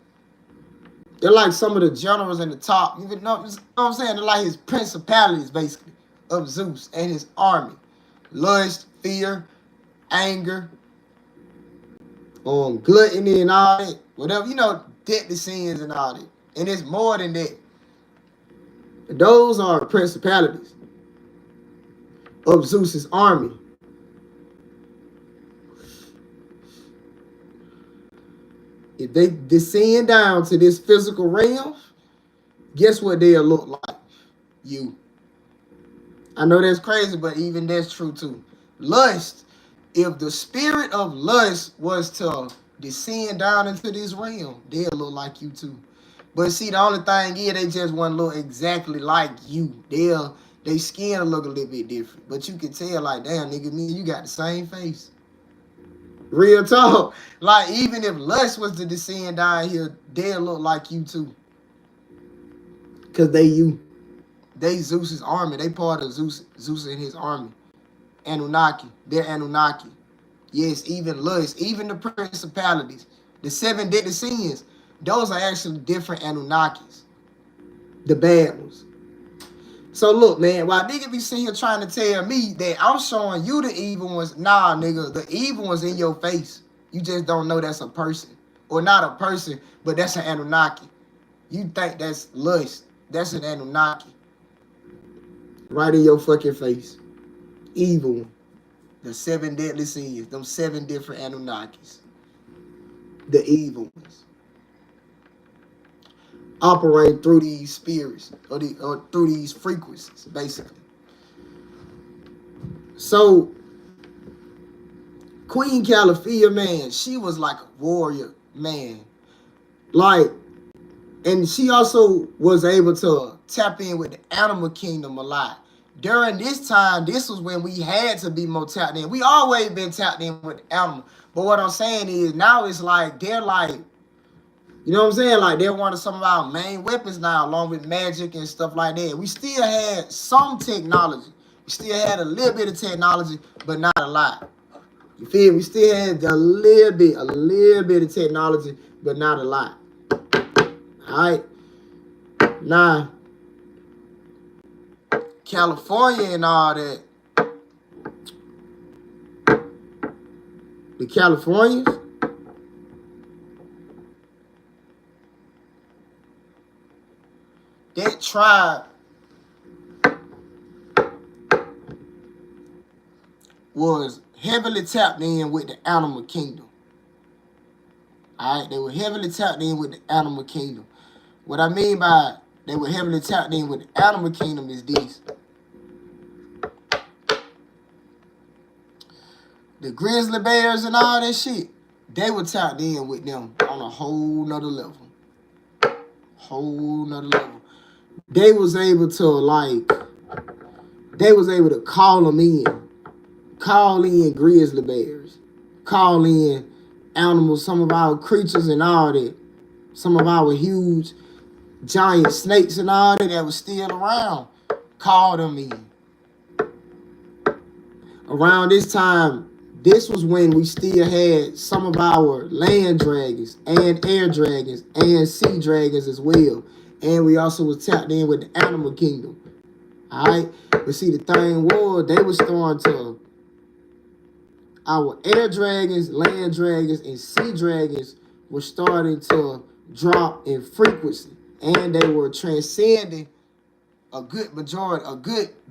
[SPEAKER 1] They're like some of the generals in the top. You know what I'm saying? They're like his principalities, basically, of Zeus and his army. Lust, fear, anger, gluttony and all that. Whatever, you know, deadly sins and all that. And it's more than that. Those are principalities of Zeus's army. If they descend down to this physical realm, guess what they'll look like? You. I know that's crazy, but even that's true too. Lust, if the spirit of lust was to descend down into this realm, they'll look like you too. But see, the only thing is they just won't look exactly like you. They skin will look a little bit different. But you can tell, like, damn, nigga, me and you got the same face. Real talk. Like, even if lust was to descend down here, they'll look like you too. Because they you. They Zeus's army. They part of Zeus and his army. Anunnaki. They're Anunnaki. Yes, even lust, even the principalities, the 7 deadly sins, those are actually different Anunnakis. The bad ones. So look, man, while nigga be sitting here trying to tell me that I'm showing you the evil ones, nah, nigga, the evil ones in your face. You just don't know that's a person. Or not a person, but that's an Anunnaki. You think that's lust. That's an Anunnaki. Right in your fucking face. Evil. The 7 deadly sins. Them 7 different Anunnakis. The evil ones. Operate through these spirits. Or through these frequencies, basically. So, Queen Califia, man, she was like a warrior, man. Like, and she also was able to tap in with the animal kingdom a lot. During this time, this was when we had to be more tapped in. We always been tapped in with the animal. But what I'm saying is now it's like they're like, you know what I'm saying? Like they're one of some of our main weapons now, along with magic and stuff like that. We still had some technology. We still had a little bit of technology, but not a lot. You feel me? We still had a little bit of technology, but not a lot. Alright? Now, California and all that. The Californians, that tribe was heavily tapped in with the animal kingdom. Alright, they were heavily tapped in with the animal kingdom. What I mean by they were heavily tapped in with the animal kingdom is this. The grizzly bears and all that shit, they were tapped in with them on a whole nother level. Whole nother level. They was able to call them in. Call in grizzly bears. Call in animals, some of our creatures and all that. Some of our huge giant snakes and all that was still around. Call them in. Around this time, this was when we still had some of our land dragons and air dragons and sea dragons as well. And we also was tapped in with the animal kingdom. Alright? But see, the thing was, they were starting to, our air dragons, land dragons, and sea dragons were starting to drop in frequency. And they were transcending a good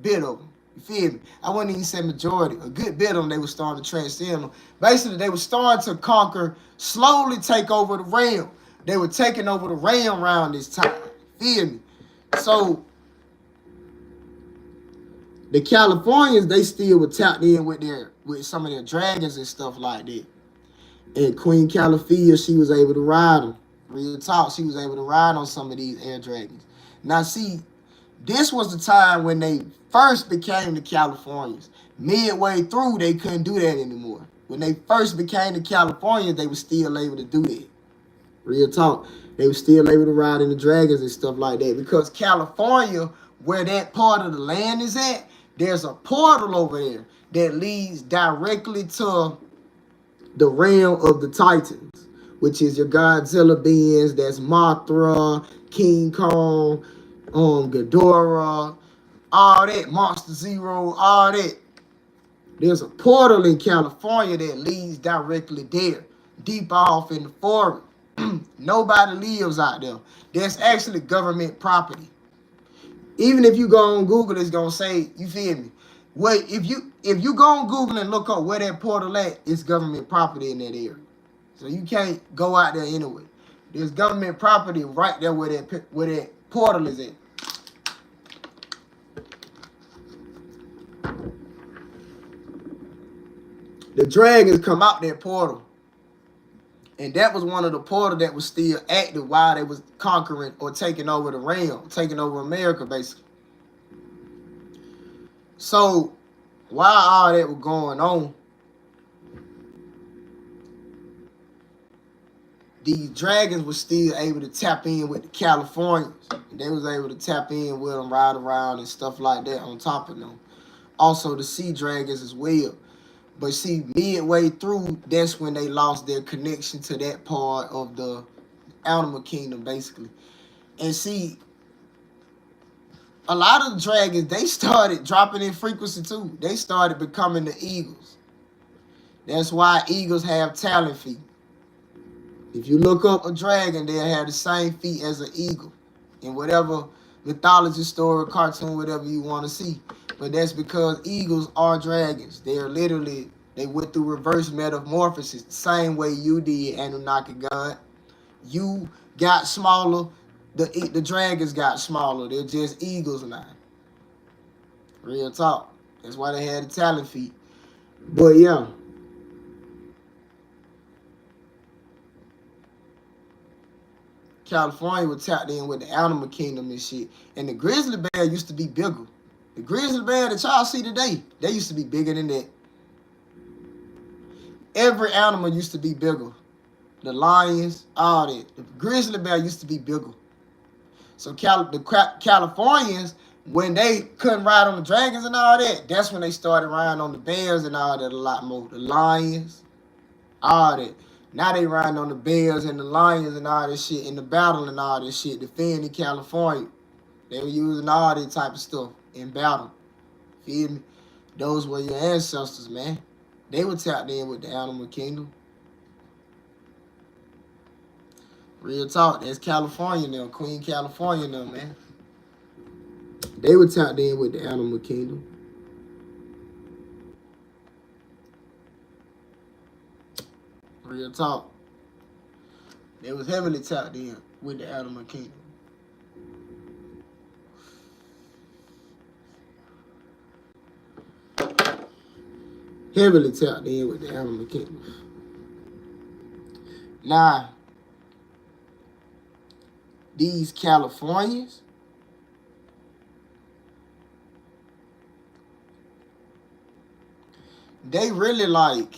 [SPEAKER 1] bit of them. You feel me? I wouldn't even say majority. A good bit of them, they were starting to transcend them. Basically, they were starting to conquer, slowly take over the realm. They were taking over the realm around this time. Feel me? So, the Californians, they still were tapped in with some of their dragons and stuff like that. And Queen Califia, she was able to ride them. Real talk, she was able to ride on some of these air dragons. Now, see, this was the time when they first became the Californians. Midway through, they couldn't do that anymore. When they first became the Californians, they were still able to do that. Real talk. They were still able to ride in the dragons and stuff like that. Because California, where that part of the land is at, there's a portal over there that leads directly to the realm of the Titans, which is your Godzilla beings. That's Mothra, King Kong, Ghidorah, all that, Monster Zero, all that. There's a portal in California that leads directly there, deep off in the forest. Nobody lives out there. That's actually government property. Even if you go on Google, it's gonna say, you feel me? Wait, if you go on Google and look up where that portal at, it's government property in that area. So you can't go out there anyway. There's government property right there where that portal is at. The dragons come out that portal. And that was one of the portals that was still active while they was conquering or taking over the realm, taking over America, basically. So while all that was going on, these dragons were still able to tap in with the Californians. And they was able to tap in with them, ride around and stuff like that on top of them. Also the sea dragons as well. But see, midway through, that's when they lost their connection to that part of the animal kingdom, basically. And see, a lot of the dragons, they started dropping in frequency too. They started becoming the eagles. That's why eagles have talon feet. If you look up a dragon, they'll have the same feet as an eagle. In whatever mythology, story, cartoon, whatever you want to see. But that's because eagles are dragons. They're literally, they went through reverse metamorphosis, the same way you did, Anunnaki God. You got smaller, the dragons got smaller. They're just eagles now. Real talk. That's why they had the talon feet. But yeah. California was tapped in with the animal kingdom and shit. And the grizzly bear used to be bigger. The grizzly bear that y'all see today, they used to be bigger than that. Every animal used to be bigger. The lions, all that. The grizzly bear used to be bigger. So the Californians, when they couldn't ride on the dragons and all that, that's when they started riding on the bears and all that a lot more. The lions, all that. Now they riding on the bears and the lions and all this shit in the battle and all this shit, defending California. They were using all that type of stuff in battle. Feel me? Those were your ancestors, man. They were tapped in with the animal kingdom. Real talk, that's California now, Queen Califia now, man. They were tapped in with the animal kingdom. Real talk. They was heavily tapped in with the animal kingdom. Heavily tapped in with the animal kingdom. Now, these Californians, they really like,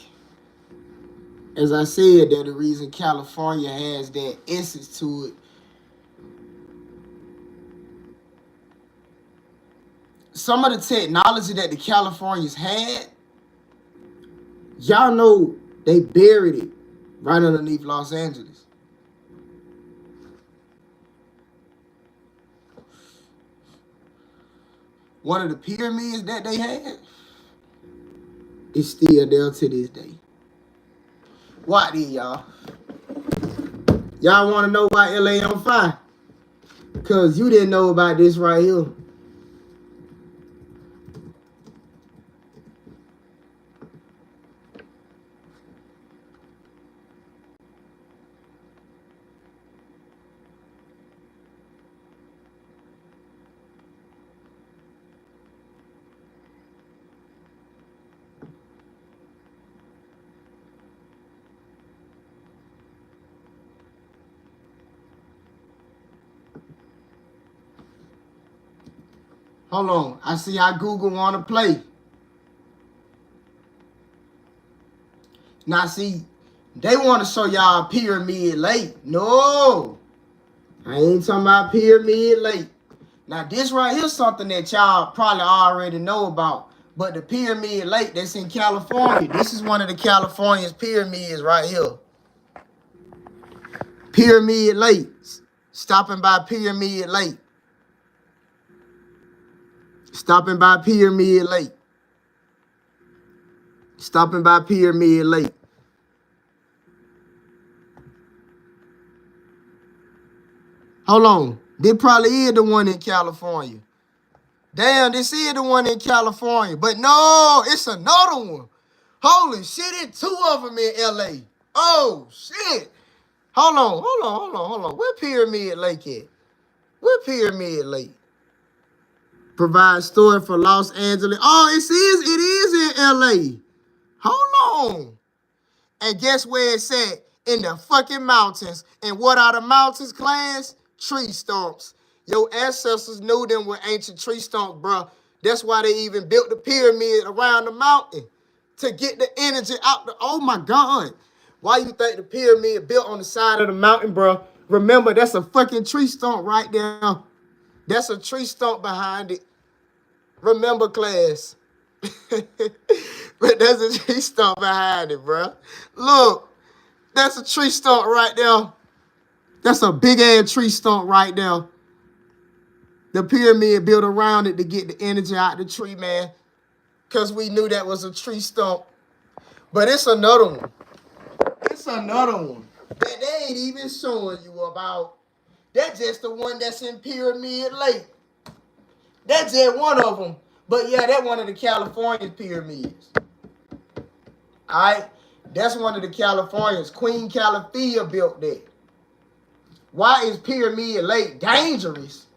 [SPEAKER 1] as I said, they're the reason California has that essence to it. Some of the technology that the Californians had, y'all know they buried it right underneath Los Angeles. One of the pyramids that they had is still there to this day. Why then, y'all? Y'all want to know why LA on fire? Because you didn't know about this right here. Hold on. I see how Google want to play. Now, see, they want to show y'all Pyramid Lake. No. I ain't talking about Pyramid Lake. Now, this right here is something that y'all probably already know about. But the Pyramid Lake that's in California, this is one of the California's pyramids right here. Pyramid Lake. Stopping by Pyramid Lake. Stopping by Pyramid Lake. Stopping by Pyramid Lake. Hold on. This probably is the one in California. Damn, this is the one in California. But no, it's another one. Holy shit, it's two of them in LA. Oh, shit. Hold on. Where Pyramid Lake at? Where Pyramid Lake? Provide storage for Los Angeles. Oh, it is in LA. Hold on. And guess where it's at? In the fucking mountains. And what are the mountains, class? Tree stumps. Your ancestors knew them were ancient tree stumps, bro. That's why they even built the pyramid around the mountain. To get the energy out the... Oh, my God. Why you think the pyramid built on the side of the mountain, bro? Remember, that's a fucking tree stump right there. That's a tree stump behind it. Remember, class. But there's a tree stump behind it, bro. Look, that's a tree stump right there. That's a big ass tree stump right there. The pyramid built around it to get the energy out the tree, man. Because we knew that was a tree stump. But it's another one. It's another one that they ain't even showing you about. That's just the one that's in Pyramid Lake. That's just one of them. But yeah, that's one of the California pyramids. Alright? That's one of the Californians. Queen Califia built that. Why is Pyramid Lake dangerous?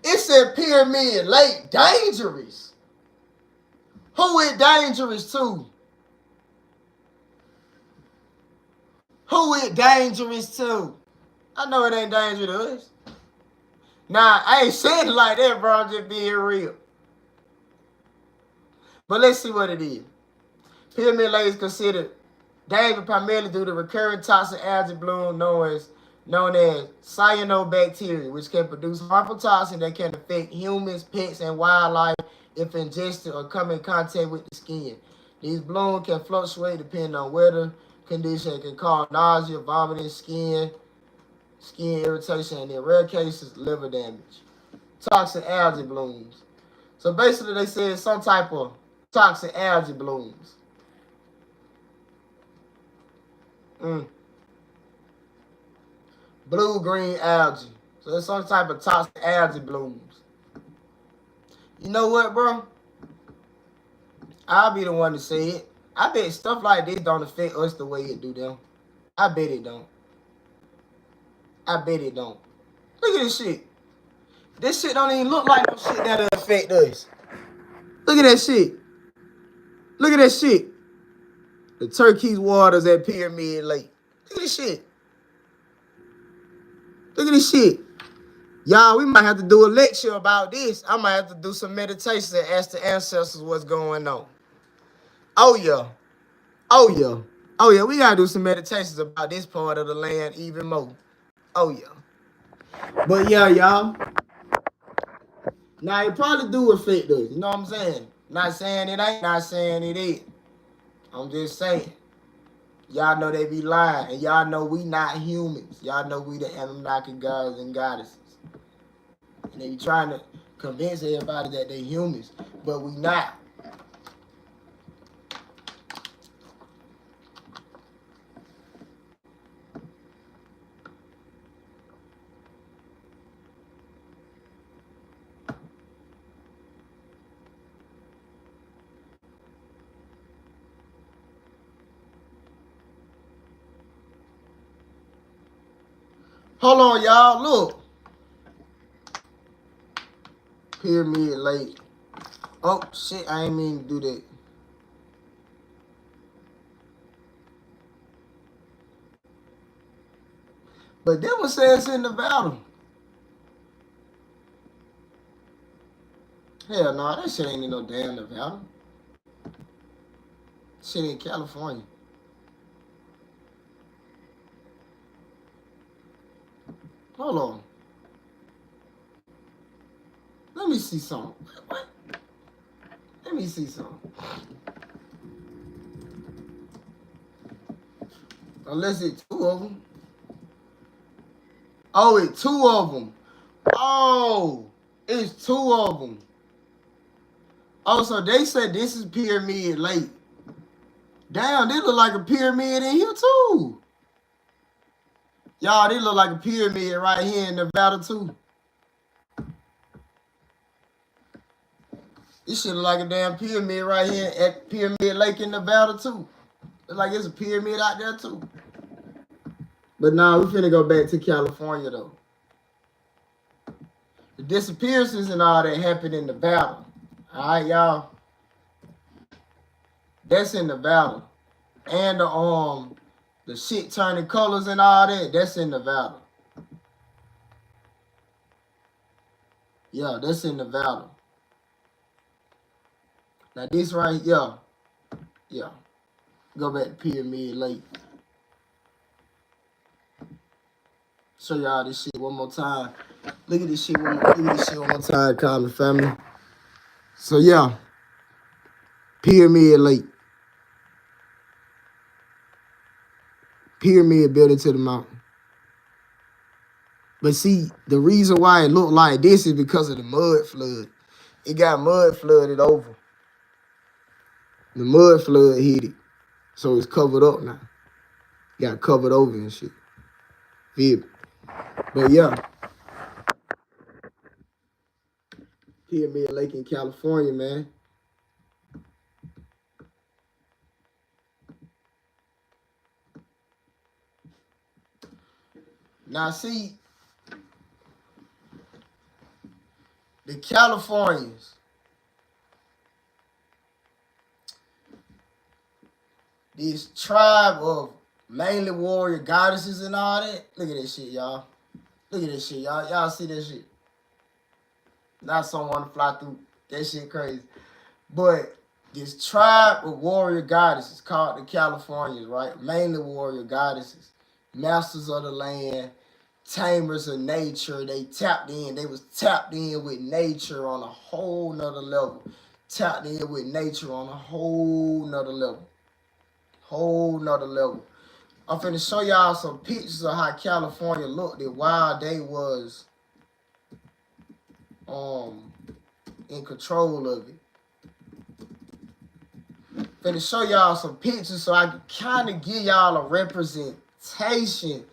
[SPEAKER 1] It said Pyramid Lake dangerous. Who it dangerous to? Who it dangerous to? I know it ain't dangerous to us. Nah, I ain't saying it like that, bro. I'm just being real. But let's see what it is. Pyramid Lake is considered dangerous primarily due to recurrent toxic algae bloom known as cyanobacteria, which can produce harmful toxins that can affect humans, pets, and wildlife if ingested or come in contact with the skin. These blooms can fluctuate depending on weather conditions and can cause nausea, vomiting, skin irritation, and in rare cases, liver damage. Toxic algae blooms. So basically, they said some type of toxic algae blooms. Blue-green algae. So it's some type of toxic algae blooms. You know what, bro? I'll be the one to say it. I bet stuff like this don't affect us the way it do them. I bet it don't. I bet it don't. Look at this shit. This shit don't even look like no shit that'll affect us. Look at that shit. Look at that shit. The turquoise waters at Pyramid Lake. Look at this shit. Look at this shit. Y'all, we might have to do a lecture about this. I might have to do some meditation and ask the ancestors what's going on. Oh, yeah. Oh, yeah. Oh, yeah. We got to do some meditations about this part of the land even more. Oh, yeah. But, yeah, y'all. Now, it probably do affect us. You know what I'm saying? Not saying it ain't. Not saying it is. I'm just saying. Y'all know they be lying. And y'all know we not humans. Y'all know we the Anunnaki gods and goddesses. And they be trying to convince everybody that they humans. But we not. Hold on, y'all. Look. Pyramid Lake. Oh, shit. I ain't mean to do that. But that one says in Nevada. Hell no, that shit ain't in no damn Nevada. Shit in California. Hold on. Let me see something. What? Let me see something. Unless it's two of them. Oh, it's two of them. Oh, it's two of them. Oh, so they said this is Pyramid Lake. Damn, this look like a pyramid in here too. Y'all, this look like a pyramid right here in Nevada too. This shit look like a damn pyramid right here at Pyramid Lake in Nevada too. It's like it's a pyramid out there too. But now we finna go back to California though. The disappearances and all that happened in Nevada. Alright, y'all. That's in Nevada. And the shit turning colors and all that, that's in Nevada. Yeah, that's in Nevada. Now this right here, yeah. Go back to Pyramid Lake. Show y'all this shit one more time. Look at this shit one more time, Common family. So yeah, Pyramid Lake. Pyramid built into the mountain. But see, the reason why it looked like this is because of the mud flood. It got mud flooded over. The mud flood hit it. So it's covered up now. Got covered over and shit. Feel me? But yeah. Pyramid Lake in California, man. Now see, the Californians, this tribe of mainly warrior goddesses and all that. Look at this shit, y'all. Look at this shit, y'all. Y'all see this shit? Not someone to fly through. That shit crazy. But this tribe of warrior goddesses called the Californians, right? Mainly warrior goddesses. Masters of the land. Tamers of nature. They tapped in. They was tapped in with nature on a whole nother level. Tapped in with nature on a whole nother level. Whole nother level. I'm finna show y'all some pictures of how California looked while they was in control of it. Finna show y'all some pictures so I can kind of give y'all a representation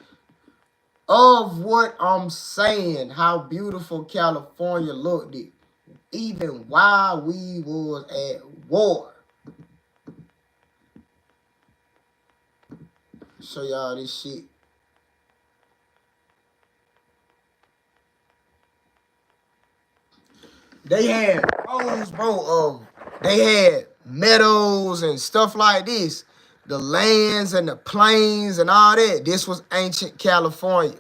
[SPEAKER 1] of what I'm saying, how beautiful California looked it, even while we was at war. Show y'all this shit. They had roads, bro, they had meadows and stuff like this. The lands and the plains and all that. This was ancient California.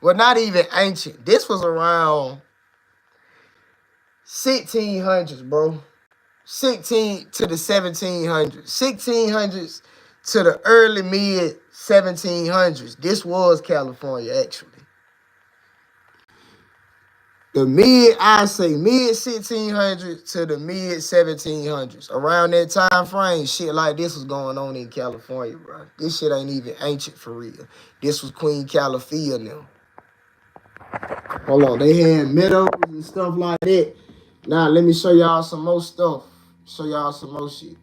[SPEAKER 1] Well, not even ancient. This was around 1600s, bro. 16 to the 1700s. 1600s to the early mid 1700s. This was California, actually. The mid 1600s to the mid 1700s. Around that time frame, shit like this was going on in California, bro. This shit ain't even ancient for real. This was Queen Califia now. Hold on, they had meadows and stuff like that. Now, let me show y'all some more stuff. Show y'all some more shit.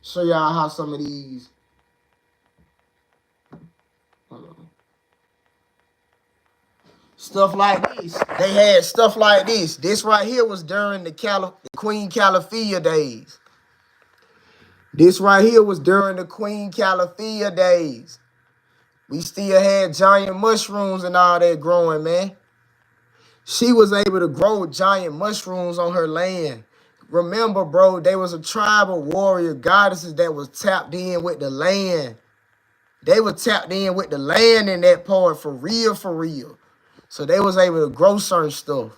[SPEAKER 1] Show y'all how some of these. Hold on. Stuff like this. They had stuff like this. This right here was during the Queen Califia days. This right here was during the Queen Califia days. We still had giant mushrooms and all that growing, man. She was able to grow giant mushrooms on her land. Remember, bro, they was a tribe of warrior goddesses that was tapped in with the land. They were tapped in with the land in that part for real, for real. So they was able to grow certain stuff.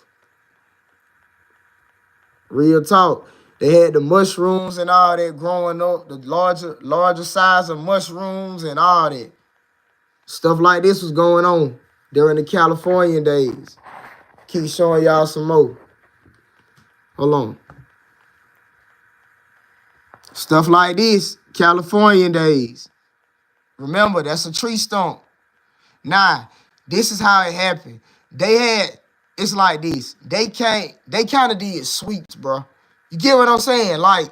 [SPEAKER 1] Real talk. They had the mushrooms and all that growing up, the larger size of mushrooms and all that. Stuff like this was going on during the Californian days. Keep showing y'all some more. Hold on. Stuff like this, Californian days. Remember, that's a tree stump. Nah, this is how it happened. It's like this. They kind of did sweeps, bro. You get what I'm saying? Like,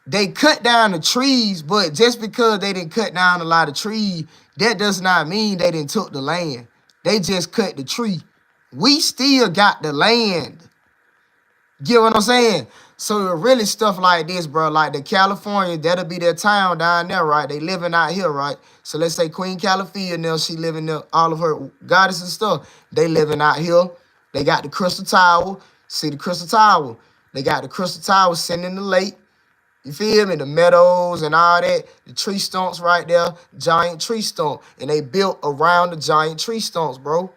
[SPEAKER 1] they cut down the trees, but just because they didn't cut down a lot of trees, that does not mean they didn't took the land. They just cut the tree. We still got the land. Get what I'm saying? So really stuff like this, bro, like the California, that'll be their town down there, right? They living out here, right? So let's say Queen Califia now, she living there, all of her goddess and stuff. They living out here. They got the Crystal Tower. See the Crystal Tower. They got the Crystal Tower sitting in the lake. You feel me? The meadows and all that. The tree stumps right there. Giant tree stump. And they built around the giant tree stumps, bro.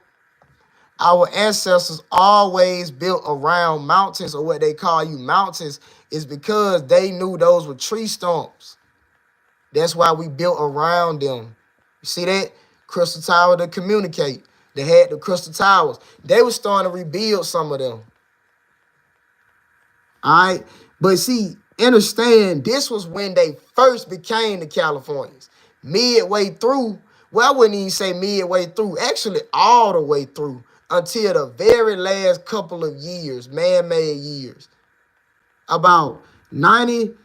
[SPEAKER 1] Our ancestors always built around mountains, or what they call you mountains, is because they knew those were tree stumps. That's why we built around them. You see that? Crystal Tower to communicate. They had the Crystal Towers. They were starting to rebuild some of them. All right? But see, understand, this was when they first became the Californians. Midway through, well, I wouldn't even say midway through, actually all the way through, until the very last couple of years, man-made years. About 90%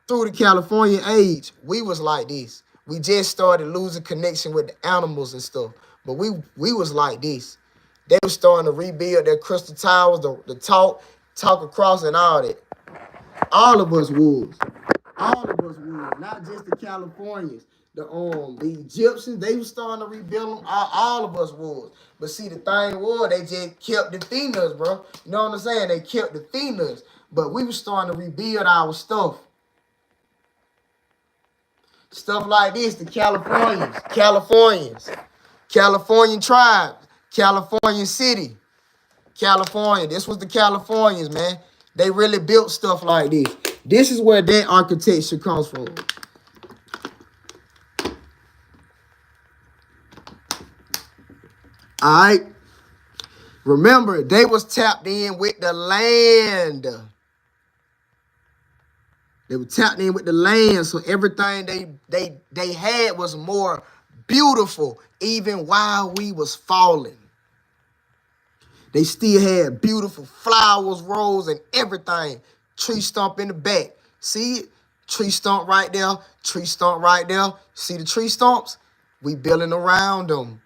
[SPEAKER 1] through the Californian age, we was like this. We just started losing connection with the animals and stuff. But we was like this. They were starting to rebuild their crystal towers, the talk across and all that. All of us was. All of us would, not just the Californians. The Egyptians, they were starting to rebuild them. All of us was. But see, the thing was, they just kept defeating us, bro. You know what I'm saying? They kept defeating us. But we were starting to rebuild our stuff. Stuff like this, the Californians, Californian tribes, Californian city, California. This was the Californians, man. They really built stuff like this. This is where that architecture comes from. All right. Remember, they was tapped in with the land. They were tapped in with the land, so everything they had was more beautiful, even while we was falling. They still had beautiful flowers, rose, and everything. Tree stump in the back. See it? Tree stump right there. Tree stump right there. See the tree stumps? We building around them.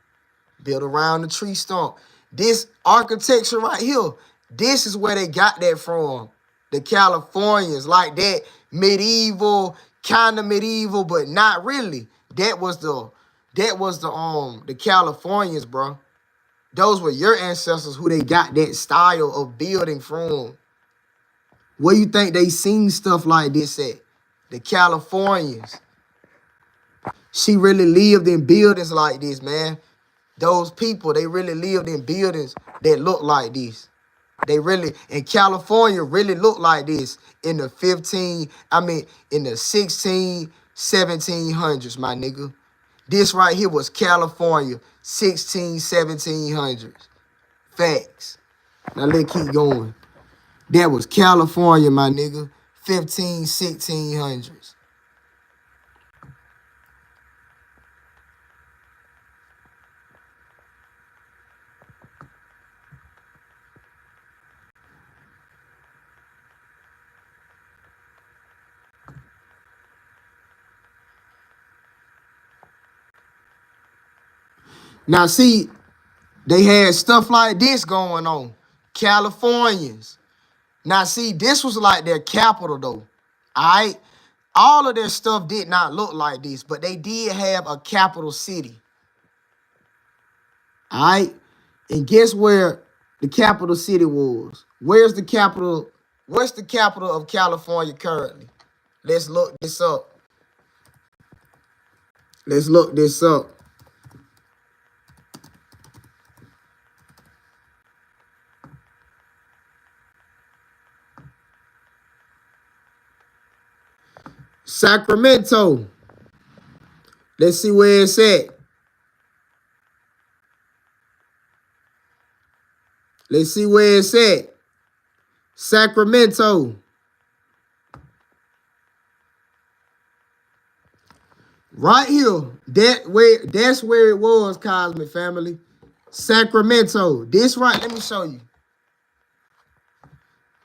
[SPEAKER 1] Build around the tree stump. This architecture right here, this is where they got that from. The Californians, like that medieval, kind of medieval, but not really. That was the Californians, bro. Those were your ancestors who they got that style of building from. Where you think they seen stuff like this at? The Californians. She really lived in buildings like this, man. Those people, they really lived in buildings that look like this. They really, in California, really looked like this in the 16, 1700s, my nigga. This right here was California, 1700s. Facts. Now let's keep going. That was California, my nigga, 1600s. Now, see, they had stuff like this going on. Californians. Now, see, this was like their capital, though. All right? All of their stuff did not look like this, but they did have a capital city. All right? And guess where the capital city was? Where's the capital? What's the capital of California currently? Let's look this up. Let's look this up. Sacramento. Let's see where it's at. Let's see where it's at. Sacramento. Right here. That's where it was, Cosmic Family. Sacramento. This right, let me show you.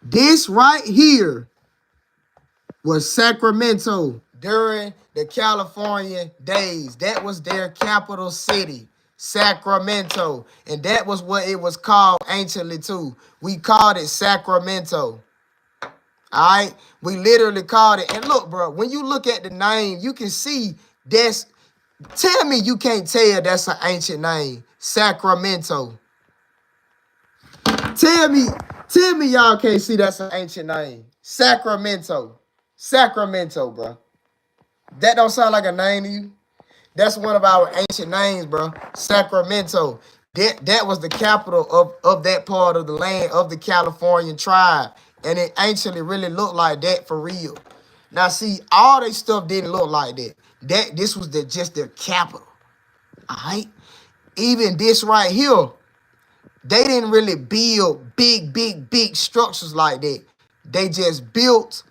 [SPEAKER 1] This right here was Sacramento during the California days. That was their capital city, Sacramento. And that was what it was called anciently too. We called it Sacramento. All right? We literally called it. And look, bro, when you look at the name, you can see that's, tell me you can't tell that's an ancient name, Sacramento. Tell me y'all can't see that's an ancient name. Sacramento. Sacramento, bro. That don't sound like a name to you? That's one of our ancient names, bro. Sacramento. That was the capital of that part of the land of the Californian tribe. And it anciently really looked like that for real. Now, see, all their stuff didn't look like that. This was just their capital. All right? Even this right here, they didn't really build big structures like that. They just built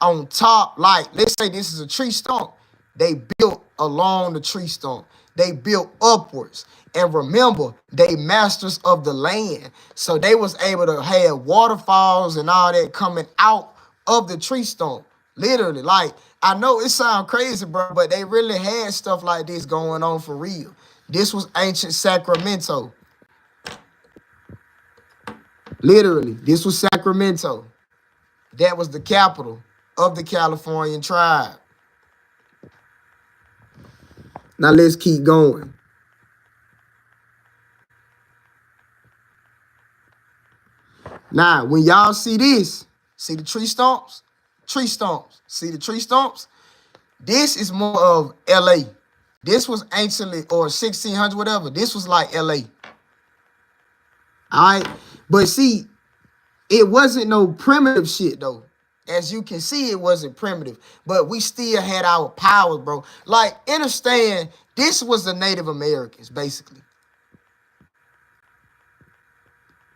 [SPEAKER 1] on top, like, let's say this is a tree stump. They built along the tree stump. They built upwards. And remember, they masters of the land. So they was able to have waterfalls and all that coming out of the tree stump. Literally, like, I know it sounds crazy, bro, but they really had stuff like this going on for real. This was ancient Sacramento. Literally, this was Sacramento. That was the capital of the Californian tribe. Now let's keep going. Now, when y'all see this, see the tree stumps? Tree stumps. See the tree stumps? This is more of LA. This was anciently, or 1600, whatever. This was like LA. All right? But see, it wasn't no primitive shit, though. As you can see, it wasn't primitive. But we still had our powers, bro. Like, understand, this was the Native Americans, basically.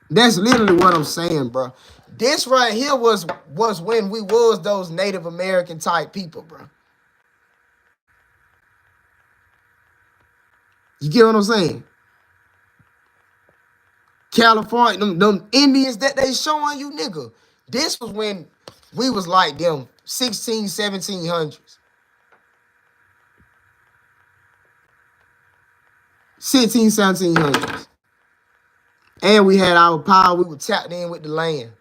[SPEAKER 1] That's literally what I'm saying, bro. This right here was when we was those Native American type people, bro. You get what I'm saying? California, them Indians that they showing you, nigga. This was when we was like them 1700s. 1700s. And we had our power. We were tapped in with the land.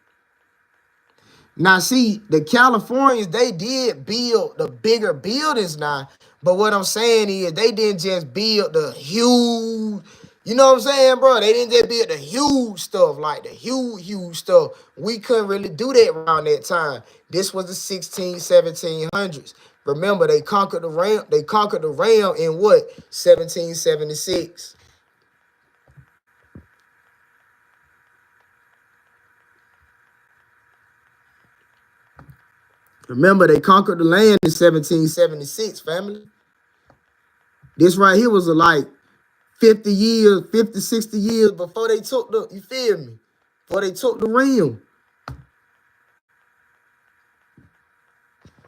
[SPEAKER 1] Now, see, the Californians, they did build the bigger buildings now. But what I'm saying is they didn't just build the huge, you know what I'm saying, bro? They didn't just build the huge stuff, like the huge stuff. We couldn't really do that around that time. This was the 1700s. Remember, they conquered the realm. They conquered the realm in what? 1776. Remember, they conquered the land in 1776, family. This right here was like 50 years, 50, 60 years before they took the, you feel me? Before they took the realm.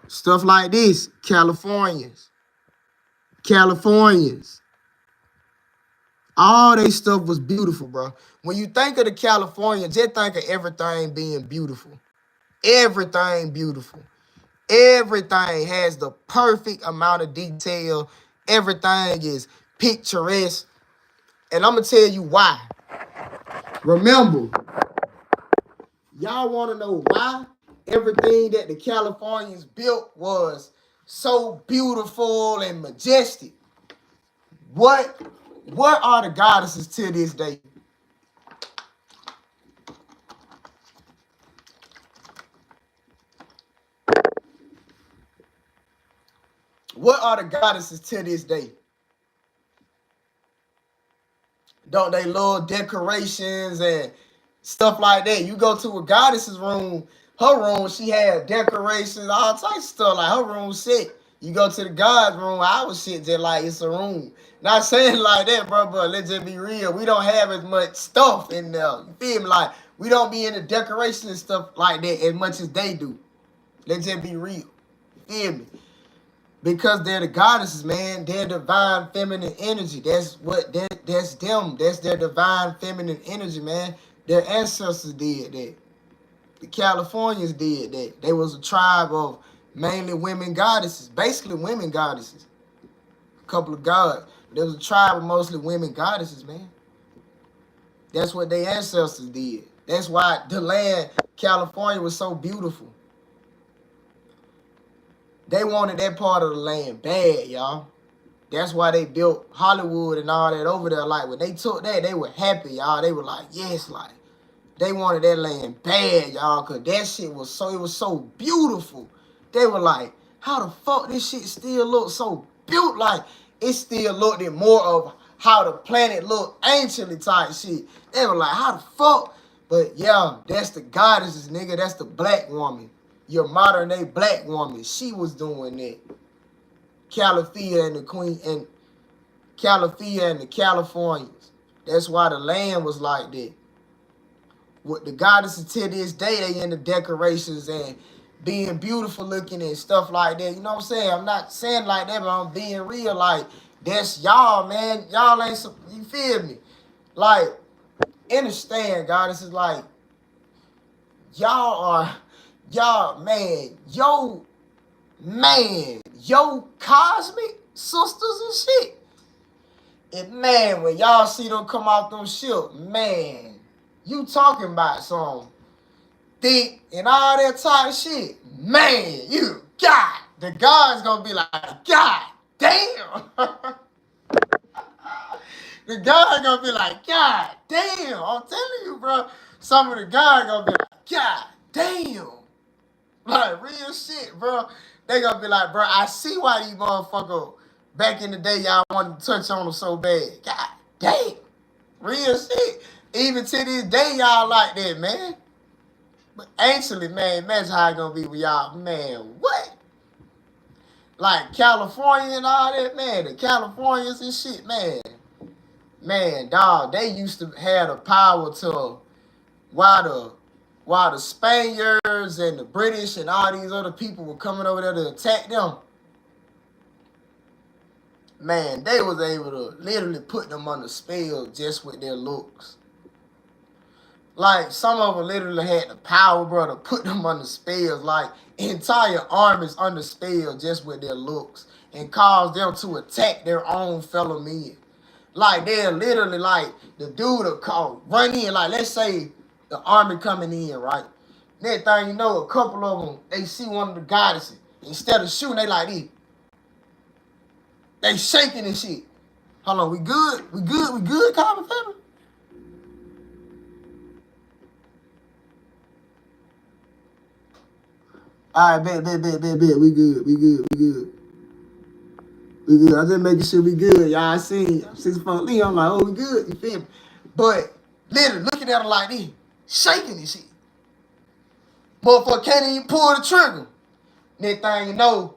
[SPEAKER 1] Stuff like this, Californians. All they stuff was beautiful, bro. When you think of the Californians, just think of everything being beautiful. Everything beautiful. Everything has the perfect amount of detail. Everything is picturesque. And I'm going to tell you why. Remember, y'all want to know why everything that the Californians built was so beautiful and majestic? What are the goddesses to this day? What are the goddesses to this day? Don't they love decorations and stuff like that? You go to a goddess's room, her room, she had decorations, all types of stuff. Like her room set. You go to the God's room, our shit just like it's a room. Not saying like that, bro, but let's just be real. We don't have as much stuff in there. You feel me? Like, we don't be into decorations and stuff like that as much as they do. Let's just be real. You feel me? Because they're the goddesses, man. They're divine feminine energy. That's them. That's their divine feminine energy, man. Their ancestors did that. The Californians did that. They was a tribe of mainly women goddesses, basically women goddesses. A couple of gods. There was a tribe of mostly women goddesses, man. That's what their ancestors did. That's why the land, California, was so beautiful. They wanted that part of the land bad, y'all. That's why they built Hollywood and all that over there. Like, when they took that, they were happy, y'all. They were like, yes, like, they wanted that land bad, y'all, because that shit was so beautiful. They were like, how the fuck this shit still look so built? Like, it still looked at more of how the planet looked anciently type shit. They were like, how the fuck? But yeah, that's the goddesses, nigga. That's the black woman. Your modern day black woman. She was doing that. Calafia and the Queen and Califia and the Californians. That's why the land was like that. With the goddesses to this day, they in the decorations and being beautiful looking and stuff like that. You know what I'm saying? I'm not saying like that, but I'm being real. Like, that's y'all, man. Y'all ain't, you feel me? Like, understand, goddesses, like, y'all, man, yo cosmic sisters and shit. And man, when y'all see them come out them shit, man, you talking about some thick and all that type of shit. Man, you God, the God's gonna be like, God damn. The God gonna be like, God damn. I'm telling you, bro. Some of the God gonna be like, God damn. Like, real shit, bro. They gonna be like, bro, I see why these motherfuckers back in the day y'all wanted to touch on them so bad. God damn. Real shit. Even to this day, y'all like that, man. But anciently, man, imagine how it gonna be with y'all. Man, what? Like California and all that, man. The Californians and shit, man. Man, dog, they used to have the power to while the Spaniards and the British and all these other people were coming over there to attack them. Man, they was able to literally put them under spell just with their looks. Like, some of them literally had the power, bro, to put them under spells. Like, entire armies under spell just with their looks. And cause them to attack their own fellow men. Like, they're literally, like, the dude will call, run in. Like, let's say the army coming in, right? Next thing you know, a couple of them, they see one of the goddesses. Instead of shooting, they like this. They shaking and shit. Hold on, we good? We good, common family? All right, bet. We good. I just making sure we good, y'all. I seen 6'4" Lee. I'm like, oh, we good. You feel me? But literally looking at her like this, shaking and shit. Motherfucker can't even pull the trigger. Next thing you know,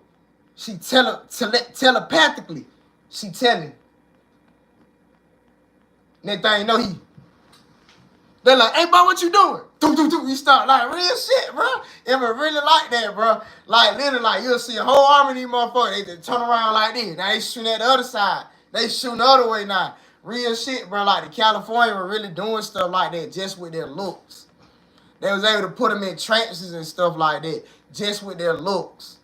[SPEAKER 1] she telepathically, she telling. Next thing you know, they're like, hey, bro, what you doing? You start like real shit, bro. It was really like that, bro. Like, literally, like, you'll see a whole army of these motherfuckers. They just turn around like this. Now they shooting at the other side. They shooting the other way now. Real shit, bro. Like, the California were really doing stuff like that just with their looks. They was able to put them in trances and stuff like that just with their looks.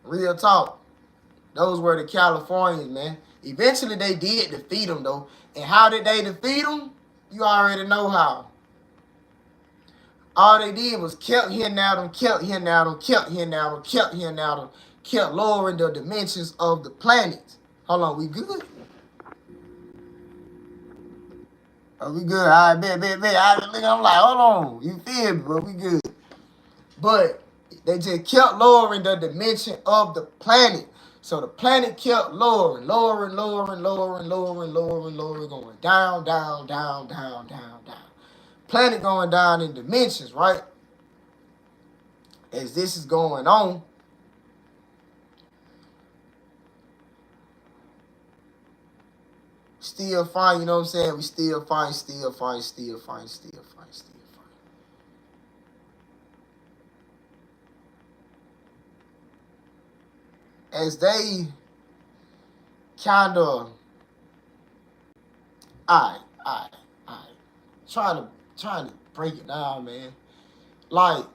[SPEAKER 1] Real talk. Those were the Californians, man. Eventually, they did defeat them, though. And how did they defeat them? You already know how. All they did was kept hitting at them, kept lowering the dimensions of the planet. Hold on, we good? Are we good? All right, bet. I'm like, hold on. You feel me, bro? We good. But they just kept lowering the dimension of the planet. So the planet kept lowering, going down. Planet going down in dimensions, right? As this is going on, still fine, you know what I'm saying? We still fine. As they kind of, all right. Trying to break it down, man. like,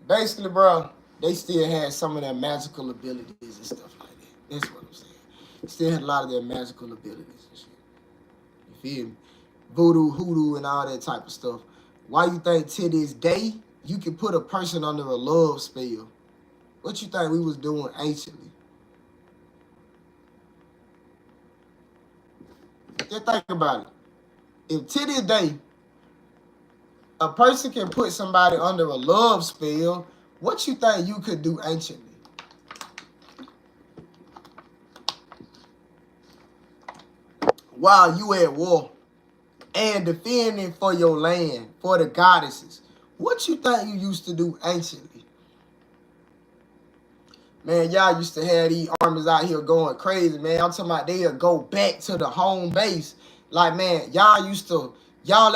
[SPEAKER 1] basically, bro, they still had some of their magical abilities and stuff like that. That's what I'm saying. Still had a lot of their magical abilities and shit. You feel me? Voodoo, hoodoo, and all that type of stuff. Why you think to this day you can put a person under a love spell? What you think we was doing anciently? Just think about it. If to this day a person can put somebody under a love spell, what you think you could do anciently? While you at war and defending for your land, for the goddesses, what you think you used to do anciently? Man, y'all used to have these armies out here going crazy, man. I'm talking about they'll go back to the home base. Like, man, y'all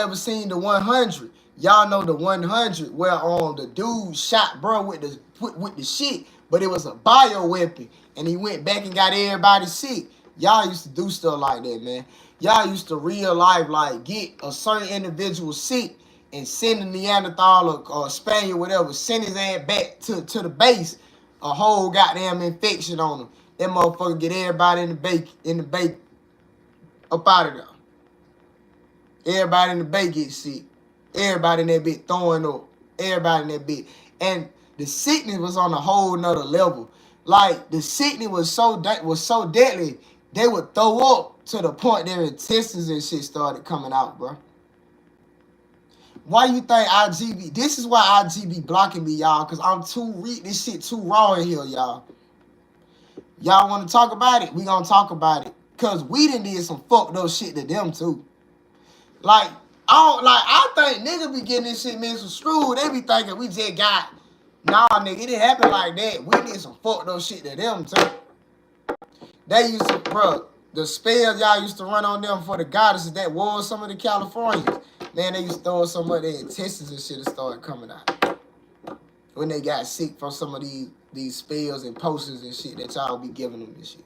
[SPEAKER 1] ever seen the 100? Y'all know the 100 where the dude shot bro with the shit, but it was a bio weapon, and he went back and got everybody sick. Y'all used to do stuff like that, man. Y'all used to real life, like, get a certain individual sick and send a Neanderthal or Spaniard, whatever, send his ass back to the base, a whole goddamn infection on him. That motherfucker get everybody in the bake up out of there. Everybody in the bay get sick. Everybody in that bit throwing up. Everybody in that bit. And the sickness was on a whole nother level. Like, the sickness was so deadly, they would throw up to the point their intestines and shit started coming out, bro. Why you think IGB? This is why IGB blocking me, y'all, because I'm this shit too raw in here, y'all. Y'all want to talk about it? We gonna talk about it. Because we done did some fucked up shit to them, too. Like, I think niggas be getting this shit mixed with screwed. They be thinking we just got, nah, nigga, it didn't happen like that. We did some fucked up shit to them, too. They used to, bro, the spells y'all used to run on them for the goddesses that was some of the Californians. Man, they used to throw some of their intestines and shit and started coming out. When they got sick from some of these spells and potions and shit that y'all be giving them and shit.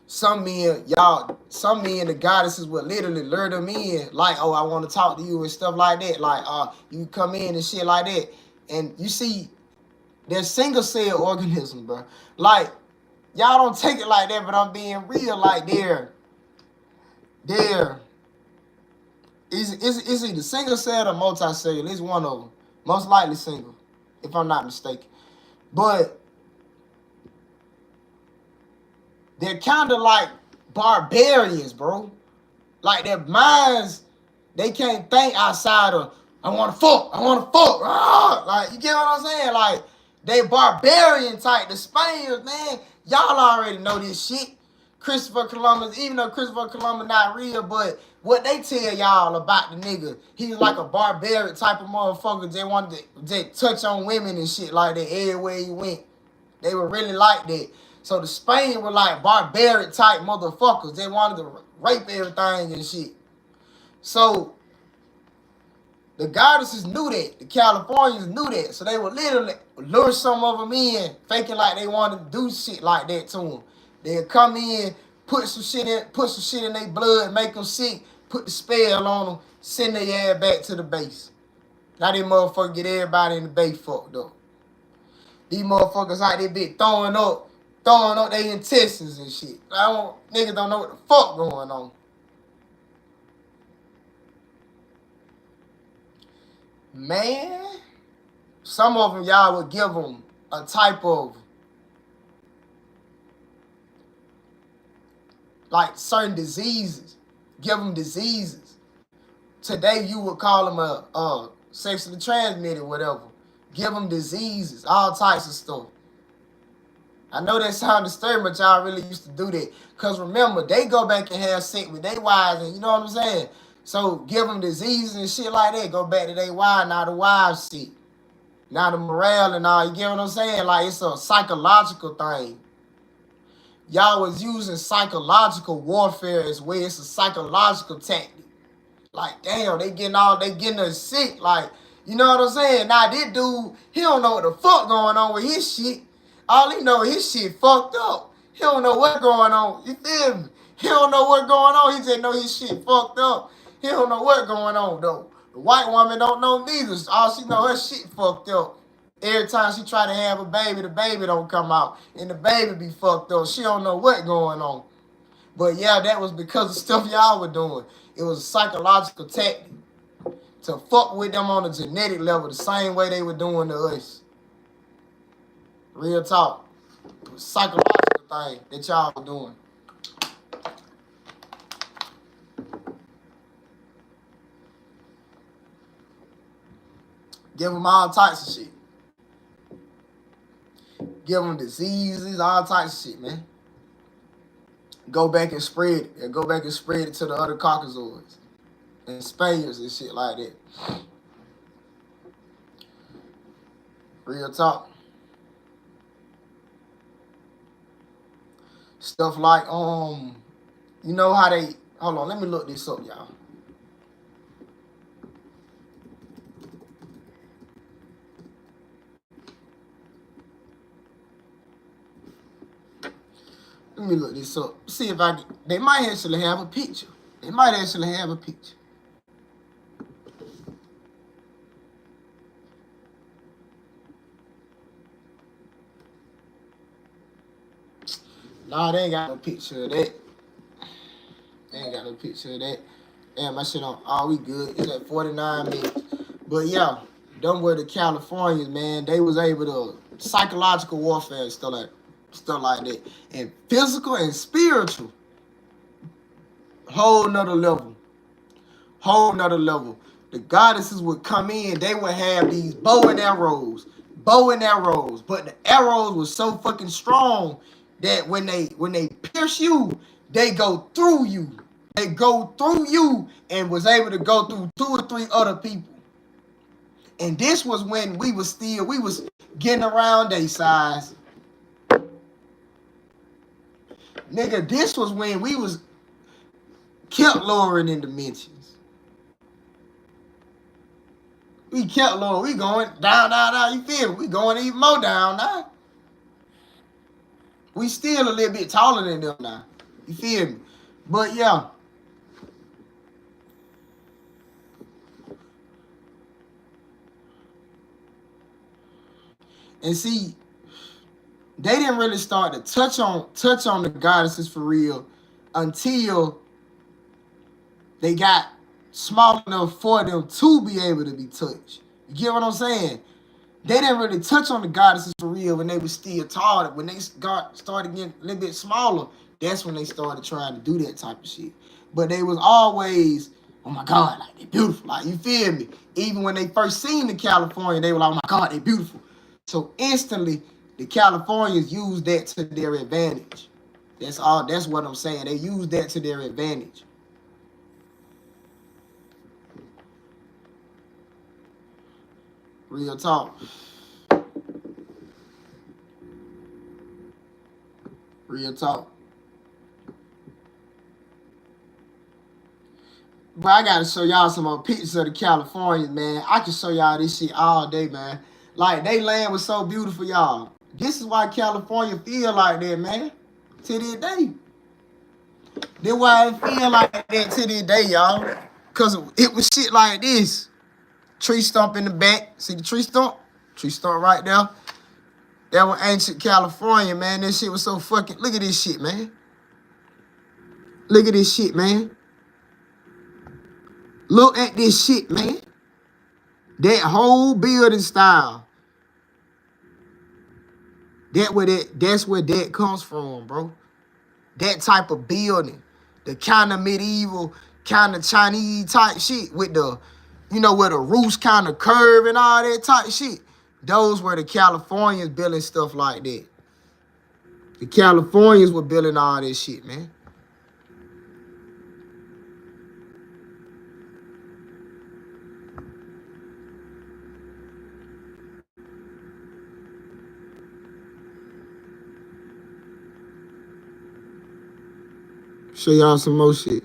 [SPEAKER 1] Some men, the goddesses would literally lure them in, like, oh, I want to talk to you and stuff like that. Like, you come in and shit like that. And you see, they're single cell organisms, bro. Like, y'all don't take it like that, but I'm being real. Like, it's either single cell or multicellular. It's one of them. Most likely single, if I'm not mistaken. But they're kind of like barbarians, bro. Like, their minds, they can't think outside of, I want to fuck. Like, you get what I'm saying? Like, they barbarian type. The Spaniards, man, y'all already know this shit. Christopher Columbus, even though Christopher Columbus not real, but what they tell y'all about the nigga, he was like a barbaric type of motherfucker. They wanted to touch on women and shit like that everywhere he went. They were really like that. So the Spaniards were like barbaric type motherfuckers. They wanted to rape everything and shit. So the goddesses knew that. The Californians knew that. So they would literally lure some of them in, faking like they wanted to do shit like that to them. They'd come in, put some shit in their blood, make them sick, put the spell on them, send their ass back to the base. Now these motherfuckers get everybody in the base fucked up. These motherfuckers out there be throwing up their intestines and shit. Niggas don't know what the fuck going on. Man, some of them y'all would give them a type of, like, certain diseases. Give them diseases. Today you would call them a sexually transmitted, whatever. Give them diseases, all types of stuff. I know that sounds disturbing, but y'all really used to do that. Because remember, they go back and have sex with their wives, and you know what I'm saying? So give them diseases and shit like that. Go back to their wives, now the wives sick. Now the morale and all, you get what I'm saying? Like, it's a psychological thing. Y'all was using psychological warfare as well. It's a psychological tactic. Like, damn, they getting us sick. Like, you know what I'm saying? Now, this dude, he don't know what the fuck going on with his shit. All he know his shit fucked up. He don't know what's going on. You feel me? He don't know what's going on. He just know his shit fucked up. He don't know what's going on though. The white woman don't know neither. All she know her shit fucked up. Every time she try to have a baby, the baby don't come out. And the baby be fucked up. She don't know what's going on. But yeah, that was because of stuff y'all were doing. It was a psychological tactic to fuck with them on a genetic level the same way they were doing to us. Real talk. It was a psychological thing that y'all were doing. Give them all types of shit. Give them diseases, all types of shit, man. Go back and spread it. And go back and spread it to the other Caucasoids and Spaniards and shit like that. Real talk. Stuff like, you know how they, hold on, let me look this up, y'all. Let me look this up. See if they might actually have a picture. They might actually have a picture. Nah, they ain't got no picture of that. They ain't got no picture of that. Damn, my shit on, we good. It's at 49 minutes. But yeah, them were the Californians, man. They was able to, psychological warfare and stuff like that. And physical and spiritual. Whole nother level. Whole nother level. The goddesses would come in, they would have these bow and arrows. But the arrows were so fucking strong that when they pierce you, they go through you. They go through you and was able to go through 2 or 3 other people. And this was when we was getting around their size. Nigga, this was when we was kept lowering in dimensions. We kept lowering. We going down. You feel me? We going even more down now. We still a little bit taller than them now. You feel me? But yeah. And see, they didn't really start to touch on the goddesses for real until they got small enough for them to be able to be touched. You get what I'm saying? They didn't really touch on the goddesses for real when they were still tall. When they started getting a little bit smaller, that's when they started trying to do that type of shit. But they was always, oh my God, like they beautiful. Like, you feel me? Even when they first seen the California, they were like, oh my God, they beautiful. So instantly, the Californians used that to their advantage. That's what I'm saying. They used that to their advantage. Real talk. Real talk. But I gotta show y'all some more pictures of the Californians, man. I can show y'all this shit all day, man. Like, they land was so beautiful, y'all. This is why California feel like that, man. To this day. That's why it feel like that to this day, y'all. Cause it was shit like this. Tree stump in the back. See the tree stump? Tree stump right there. That was ancient California, man. This shit was so fucking... Look at this shit, man. Look at this shit, man. Look at this shit, man. That whole building style. That's where that comes from, bro. That type of building. The kind of medieval, kind of Chinese type shit with the, you know, where the roofs kind of curve and all that type shit. Those were the Californians building stuff like that. The Californians were building all this shit, man. Show y'all some more shit.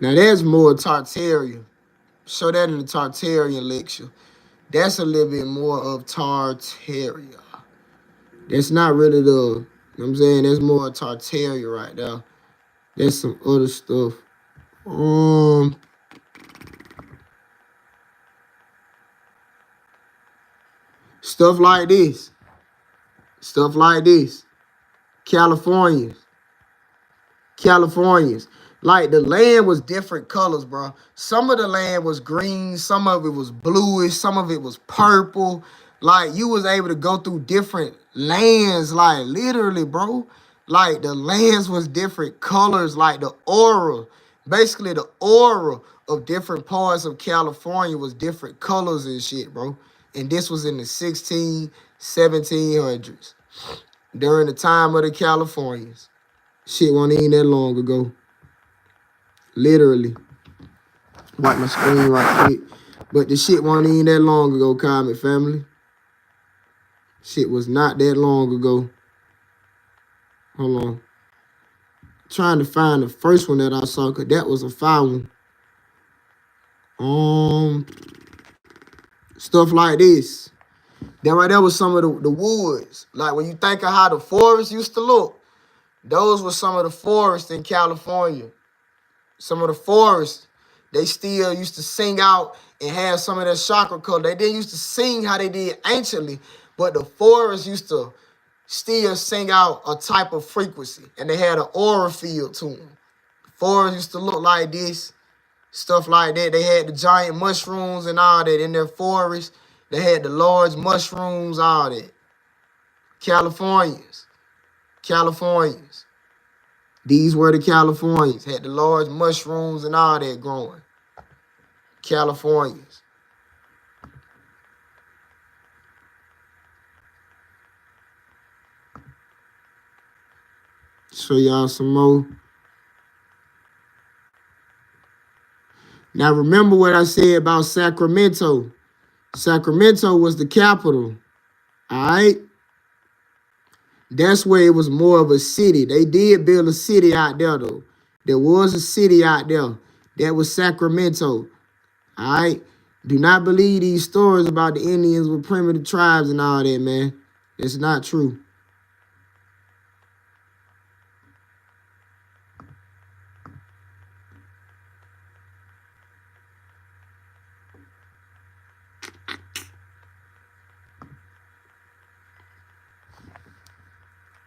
[SPEAKER 1] Now that's more Tartarian. Show that in the Tartarian lecture. That's a little bit more of Tartaria. That's not really the, you know what I'm saying? That's more Tartaria right there. That's some other stuff. Stuff like this. Stuff like this. Californians. Californians. Like the land was different colors, bro. Some of the land was green, some of it was bluish, some of it was purple. Like you was able to go through different lands, like literally, bro. Like the lands was different colors, like the aura. Basically, the aura of different parts of California was different colors and shit, bro. And this was in the 1700s during the time of the Californians. Shit wasn't even that long ago. Literally. Wipe my screen right quick. But the shit wasn't even that long ago, Comet family. Shit was not that long ago. Hold on. Trying to find the first one that I saw, because that was a fire one. Stuff like this. That right there was some of the woods. Like when you think of how the forest used to look, those were some of the forests in California. Some of the forests, they still used to sing out and have some of that chakra color. They didn't used to sing how they did anciently, but the forest used to still sing out a type of frequency, and they had an aura field to them. The forest used to look like this, stuff like that. They had the giant mushrooms and all that in their forest. They had the large mushrooms, all that. Californians. Californians. These were the Californians. Had the large mushrooms and all that growing. Californians. Show y'all some more. Now remember what I said about Sacramento. Sacramento was the capital. All right? That's where it was more of a city. They did build a city out there, though. There was a city out there. That was Sacramento. All right? Do not believe these stories about the Indians with primitive tribes and all that, man. It's not true.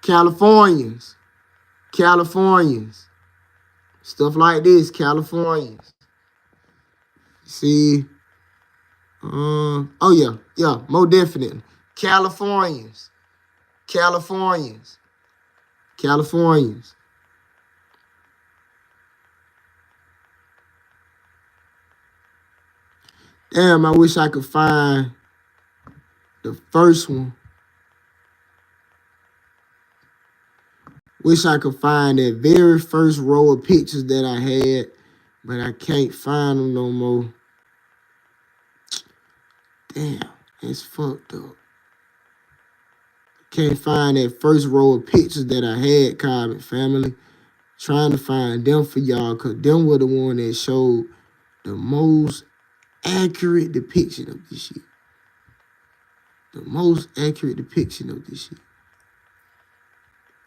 [SPEAKER 1] Californians. Californians. Stuff like this, Californians. See? Oh, yeah, more definitely. Californians. Californians. Californians. Damn, I wish I could find the first one. Wish I could find that very first row of pictures that I had, but I can't find them no more. Damn, it's fucked up. Can't find that first row of pictures that I had, Comet family. Trying to find them for y'all, because them were the one that showed the most accurate depiction of this shit. The most accurate depiction of this shit.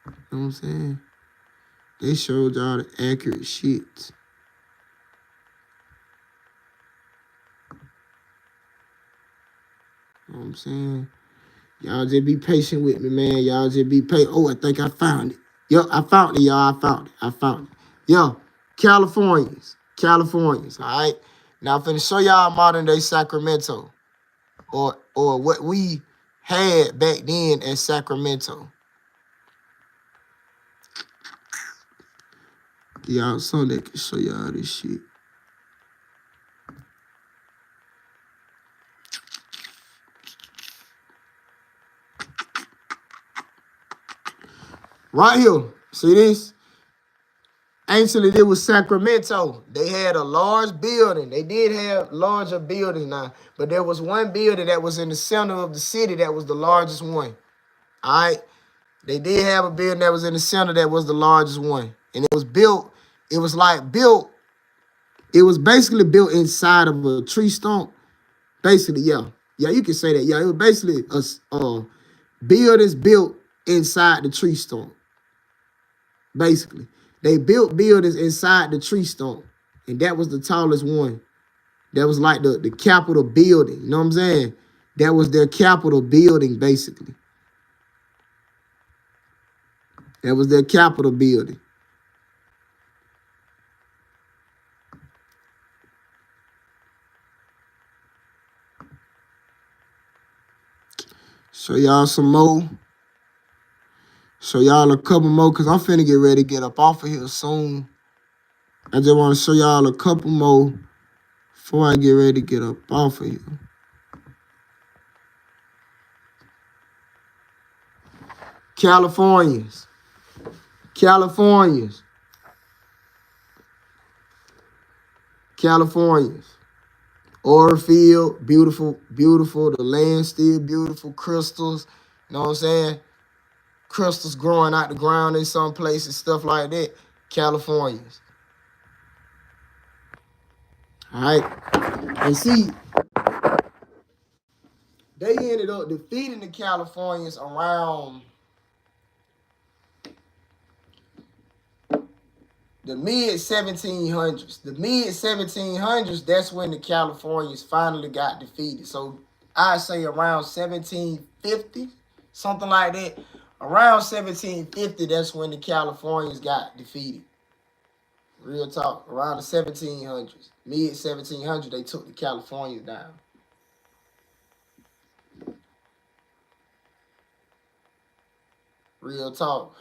[SPEAKER 1] You know what I'm saying? They showed y'all the accurate shit. You know what I'm saying? Y'all just be patient with me, man. Y'all just be patient. Oh, I think I found it. Yo, I found it, y'all. I found it. Yo, Californians. Californians, all right? Now, I'm finna show y'all modern day Sacramento. Or what we had back then at Sacramento. Y'all, something that can show y'all this shit. Right here. See this? Anciently, it was Sacramento. They had a large building. They did have larger buildings now. But there was one building that was in the center of the city that was the largest one. All right? They did have a building that was in the center that was the largest one. And it was built, it was like built It was basically built inside of a tree stump. Basically, yeah. Yeah, you can say that. Yeah, it was basically a buildings built inside the tree stump. Basically, they built buildings inside the tree stump, and that was the tallest one. That was like the Capitol building. You know what I'm saying? That was their Capitol building, basically. That was their Capitol building. Show y'all some more. Show y'all a couple more, because I'm finna get ready to get up off of here soon. I just want to show y'all a couple more before I get ready to get up off of here. Californians. Californians. Californians. Oil field, beautiful, beautiful. The land still beautiful. Crystals, you know what I'm saying? Crystals growing out the ground in some places, stuff like that. Californians. All right. And see, they ended up defeating the Californians around the mid-1700s. The mid-1700s, that's when the Californians finally got defeated. So I'd say around 1750, something like that. Around 1750, that's when the Californians got defeated. Real talk. Around the 1700s. Mid-1700s, they took the Californians down. Real talk.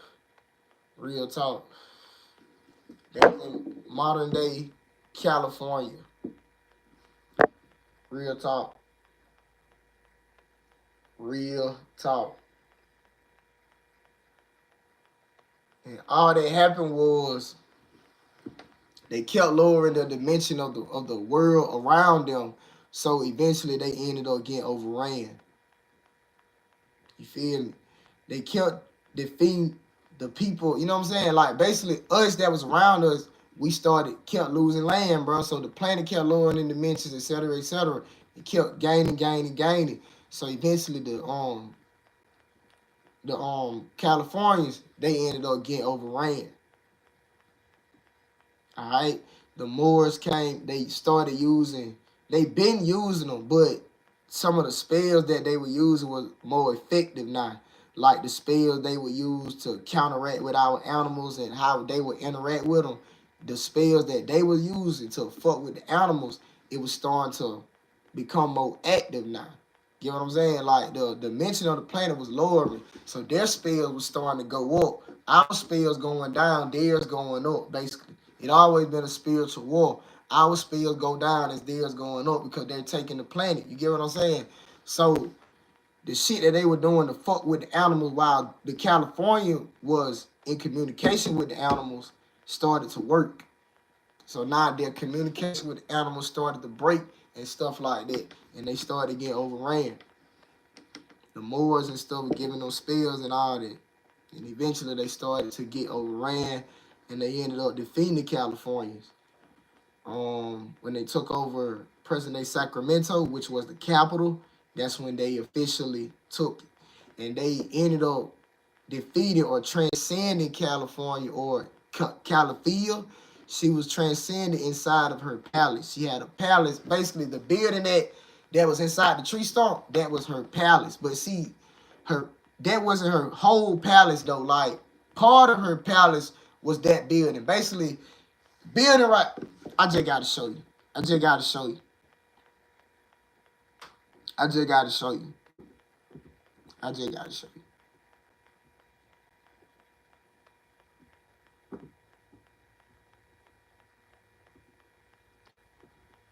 [SPEAKER 1] Real talk. That's in modern day California. Real talk. Real talk. And all that happened was they kept lowering the dimension of the world around them. So eventually they ended up getting overran. You feel me? They kept defeating the people, you know what I'm saying? Like basically us that was around us, we kept losing land, bro. So the planet kept lowering in dimensions, etc., etc. It kept gaining. So eventually the Californians, they ended up getting overran. All right. The Moors came, they been using them, but some of the spells that they were using was more effective now. Like the spells they would use to counteract with our animals and how they would interact with them. The spells that they were using to fuck with the animals, it was starting to become more active now. You know what I'm saying? Like the dimension of the planet was lowering. So their spells was starting to go up. Our spells going down, theirs going up, basically. It always been a spiritual war. Our spells go down as theirs going up because they're taking the planet. You get what I'm saying? So the shit that they were doing to fuck with the animals while the California was in communication with the animals started to work. So now their communication with the animals started to break and stuff like that. And they started getting overran. The Moors and stuff were giving them spells and all that. And eventually they started to get overran and they ended up defeating the Californians. When they took over present-day Sacramento, which was the capital, that's when they officially took it. And they ended up defeating or transcending California or Calafia. She was transcended inside of her palace. She had a palace, basically the building that was inside the tree stump, that was her palace. But see, that wasn't her whole palace though. Like part of her palace was that building. Basically, building right. I just gotta show you. I just gotta show you. I just gotta show you. I just gotta show you.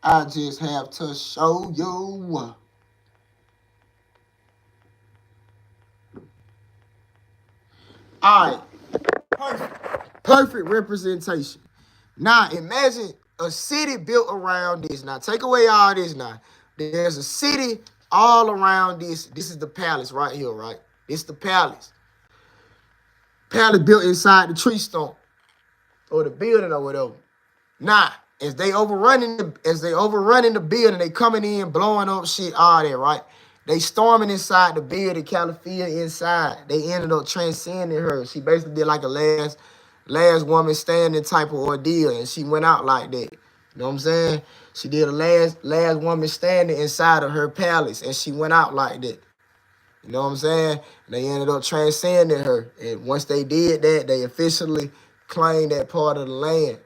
[SPEAKER 1] I just have to show you. All right. Perfect. Perfect representation. Now, imagine a city built around this. Now, take away all this now. There's a city all around this. This is the palace right here, right? This is the palace. Palace built inside the tree stump or the building or whatever. Now, As they overrunning the building, they coming in, blowing up shit, all that, right? They storming inside the building, Calafia inside. They ended up transcending her. She basically did like a last woman standing type of ordeal, and she went out like that. You know what I'm saying? She did a last woman standing inside of her palace, and she went out like that. You know what I'm saying? They ended up transcending her. And once they did that, they officially claimed that part of the land.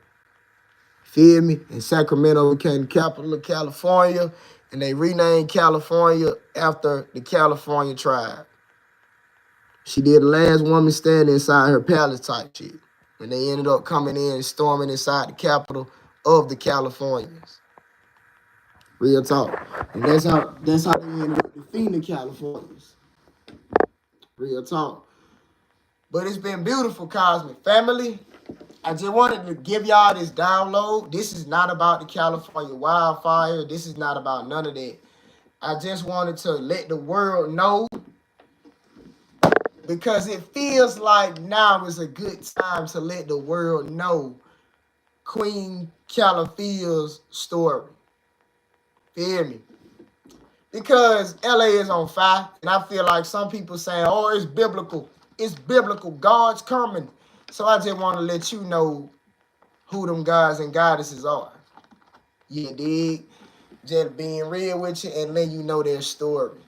[SPEAKER 1] Feel me? And Sacramento became the capital of California, and they renamed California after the California tribe. She did the last woman standing inside her palace type shit. And they ended up coming in and storming inside the capital of the Californians. Real talk. And that's how they ended up defeating the Californians. Real talk. But it's been beautiful, Cosmic Family. I just wanted to give y'all this download. This is not about the California wildfire. This is not about none of that. I just wanted to let the world know, because it feels like now is a good time to let the world know Queen Califia's story. Feel me? Because LA is on fire, and I feel like some people saying, oh, it's biblical. It's biblical. God's coming. So I just want to let you know who them gods and goddesses are. You dig? Just being real with you and letting you know their story.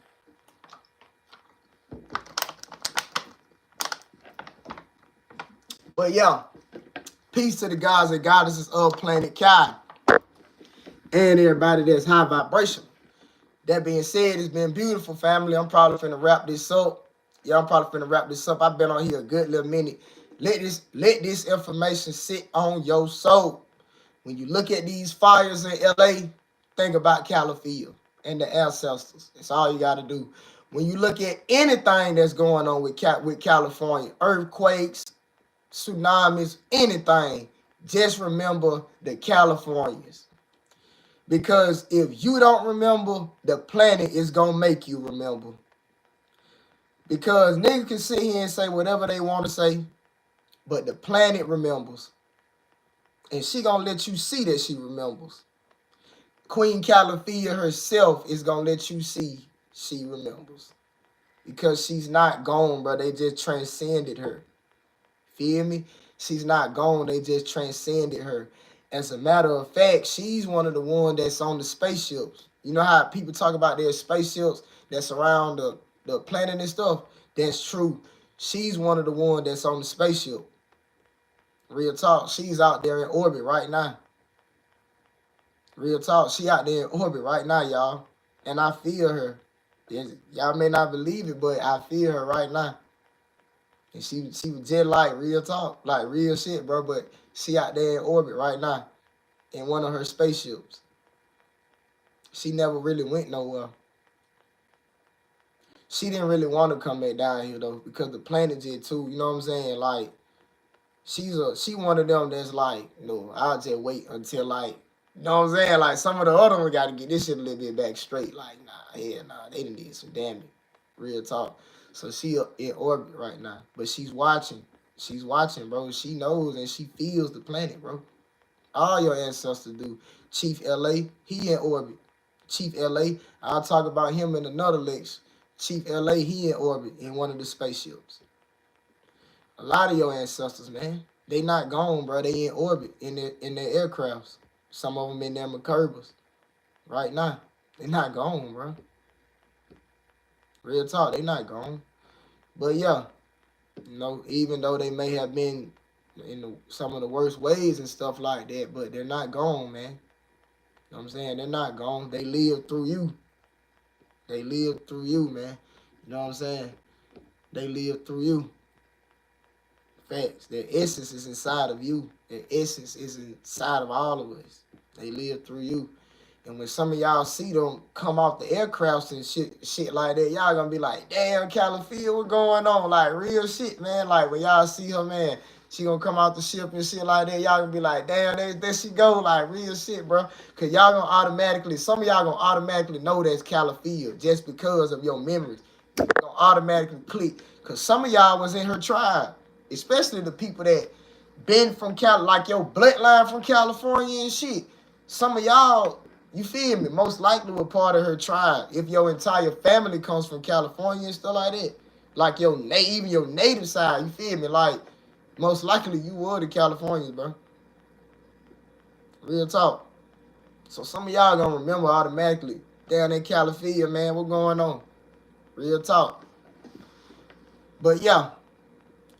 [SPEAKER 1] But yeah, peace to the gods and goddesses of planet Kai and everybody that's high vibration. That being said, it's been beautiful, family. I'm probably finna wrap this up. Yeah, I'm probably finna wrap this up. I've been on here a good little minute. Let this information sit on your soul. When you look at these fires in LA, think about Calafia and the ancestors. That's all you got to do. When you look at anything that's going on with California, earthquakes, tsunamis, anything, just remember the Californians. Because if you don't remember, the planet is going to make you remember. Because niggas can sit here and say whatever they want to say, but the planet remembers. And she going to let you see that she remembers. Queen Califia herself is going to let you see she remembers. Because she's not gone, bro. They just transcended her. Feel me? She's not gone. They just transcended her. As a matter of fact, she's one of the ones that's on the spaceships. You know how people talk about their spaceships that's around the planet and stuff? That's true. She's one of the ones that's on the spaceship. Real talk. She's out there in orbit right now. Real talk. She out there in orbit right now, y'all. And I feel her. Y'all may not believe it, but I feel her right now. And she was just like real talk, like real shit, bro. But she out there in orbit right now in one of her spaceships. She never really went nowhere. She didn't really want to come back down here, though, because the planet did, too. You know what I'm saying? Like, she one of them that's like, no, I'll just wait until, like, you know what I'm saying? Like, some of the other ones got to get this shit a little bit back straight. Like, nah, they done did some damage. Real talk. So she in orbit right now. But she's watching. She's watching, bro. She knows and she feels the planet, bro. All your ancestors do. Chief LA, he in orbit. Chief LA, I'll talk about him in another lecture. Chief LA, he in orbit in one of the spaceships. A lot of your ancestors, man, they not gone, bro. They in orbit in their aircrafts. Some of them in their McCurbers. Right now. They not gone, bro. Real talk, they not gone. But yeah, you know, even though they may have been in some of the worst ways and stuff like that, but they're not gone, man. You know what I'm saying? They're not gone. They live through you. They live through you, man. You know what I'm saying? They live through you. Facts. Their essence is inside of you. Their essence is inside of all of us. They live through you. And when some of y'all see them come off the aircrafts and shit like that, y'all gonna be like, damn, Calafia, what going on? Like, real shit, man. Like, when y'all see her, man, she gonna come out the ship and shit like that, y'all gonna be like, damn, there she go. Like, real shit, bro. Because y'all gonna automatically, some of y'all gonna automatically know that's Calafia just because of your memories. You're gonna automatically click. Because some of y'all was in her tribe, especially the people that been from like your bloodline from California and shit. Some of y'all, you feel me, most likely were part of her tribe. If your entire family comes from California and stuff like that, like even your native side, you feel me? Like, most likely you were the Californians, bro. Real talk. So some of y'all gonna remember automatically. Down in Calafia, man, what going on? Real talk. But yeah,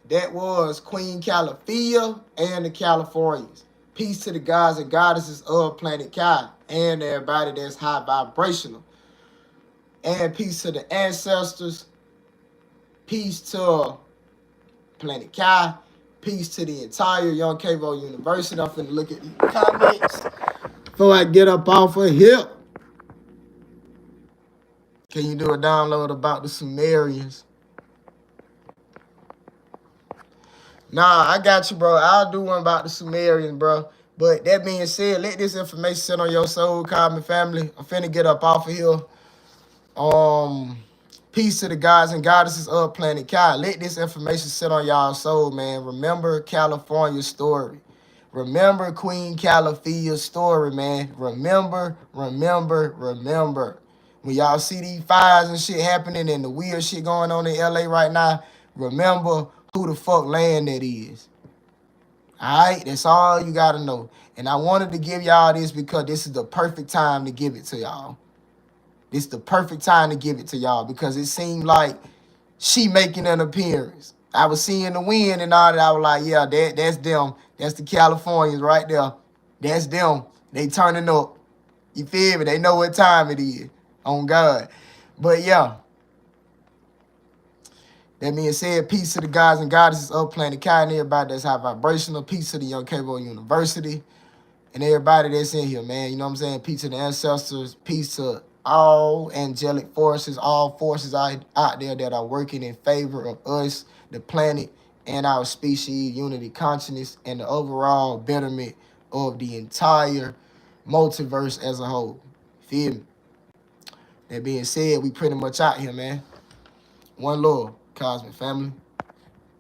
[SPEAKER 1] that was Queen Califia and the Californians. Peace to the gods and goddesses of Planet Kai and everybody that's high vibrational. And peace to the ancestors. Peace to Planet Kai. Peace to the entire Young Cavo University. I'm finna look at these comments before I get up off of here. Can you do a download about the Sumerians? Nah, I got you, bro. I'll do one about the Sumerians, bro. But that being said, let this information sit on your soul, Cosmic family. I'm finna get up off of here. Peace to the gods and goddesses of Planet Kai. Let this information sit on y'all's soul, man. Remember California's story. Remember Queen Califia's story, man. Remember. When y'all see these fires and shit happening and the weird shit going on in LA right now, remember who the fuck land that is. Alright? That's all you gotta know. And I wanted to give y'all this because this is the perfect time to give it to y'all. This is the perfect time to give it to y'all because it seemed like she making an appearance. I was seeing the wind and all that. I was like, yeah, that's them. That's the Californians right there. That's them. They turning up. You feel me? They know what time it is. On God. But yeah. That being said, peace to the gods and goddesses of Planet Kai and everybody that's high vibrational. Peace to the Young Cavo University and everybody that's in here, man. You know what I'm saying? Peace to the ancestors. Peace to all angelic forces, all forces out there that are working in favor of us, the planet, and our species, unity, consciousness, and the overall betterment of the entire multiverse as a whole. Feel me? That being said, we pretty much out here, man. One love, Cosmic family.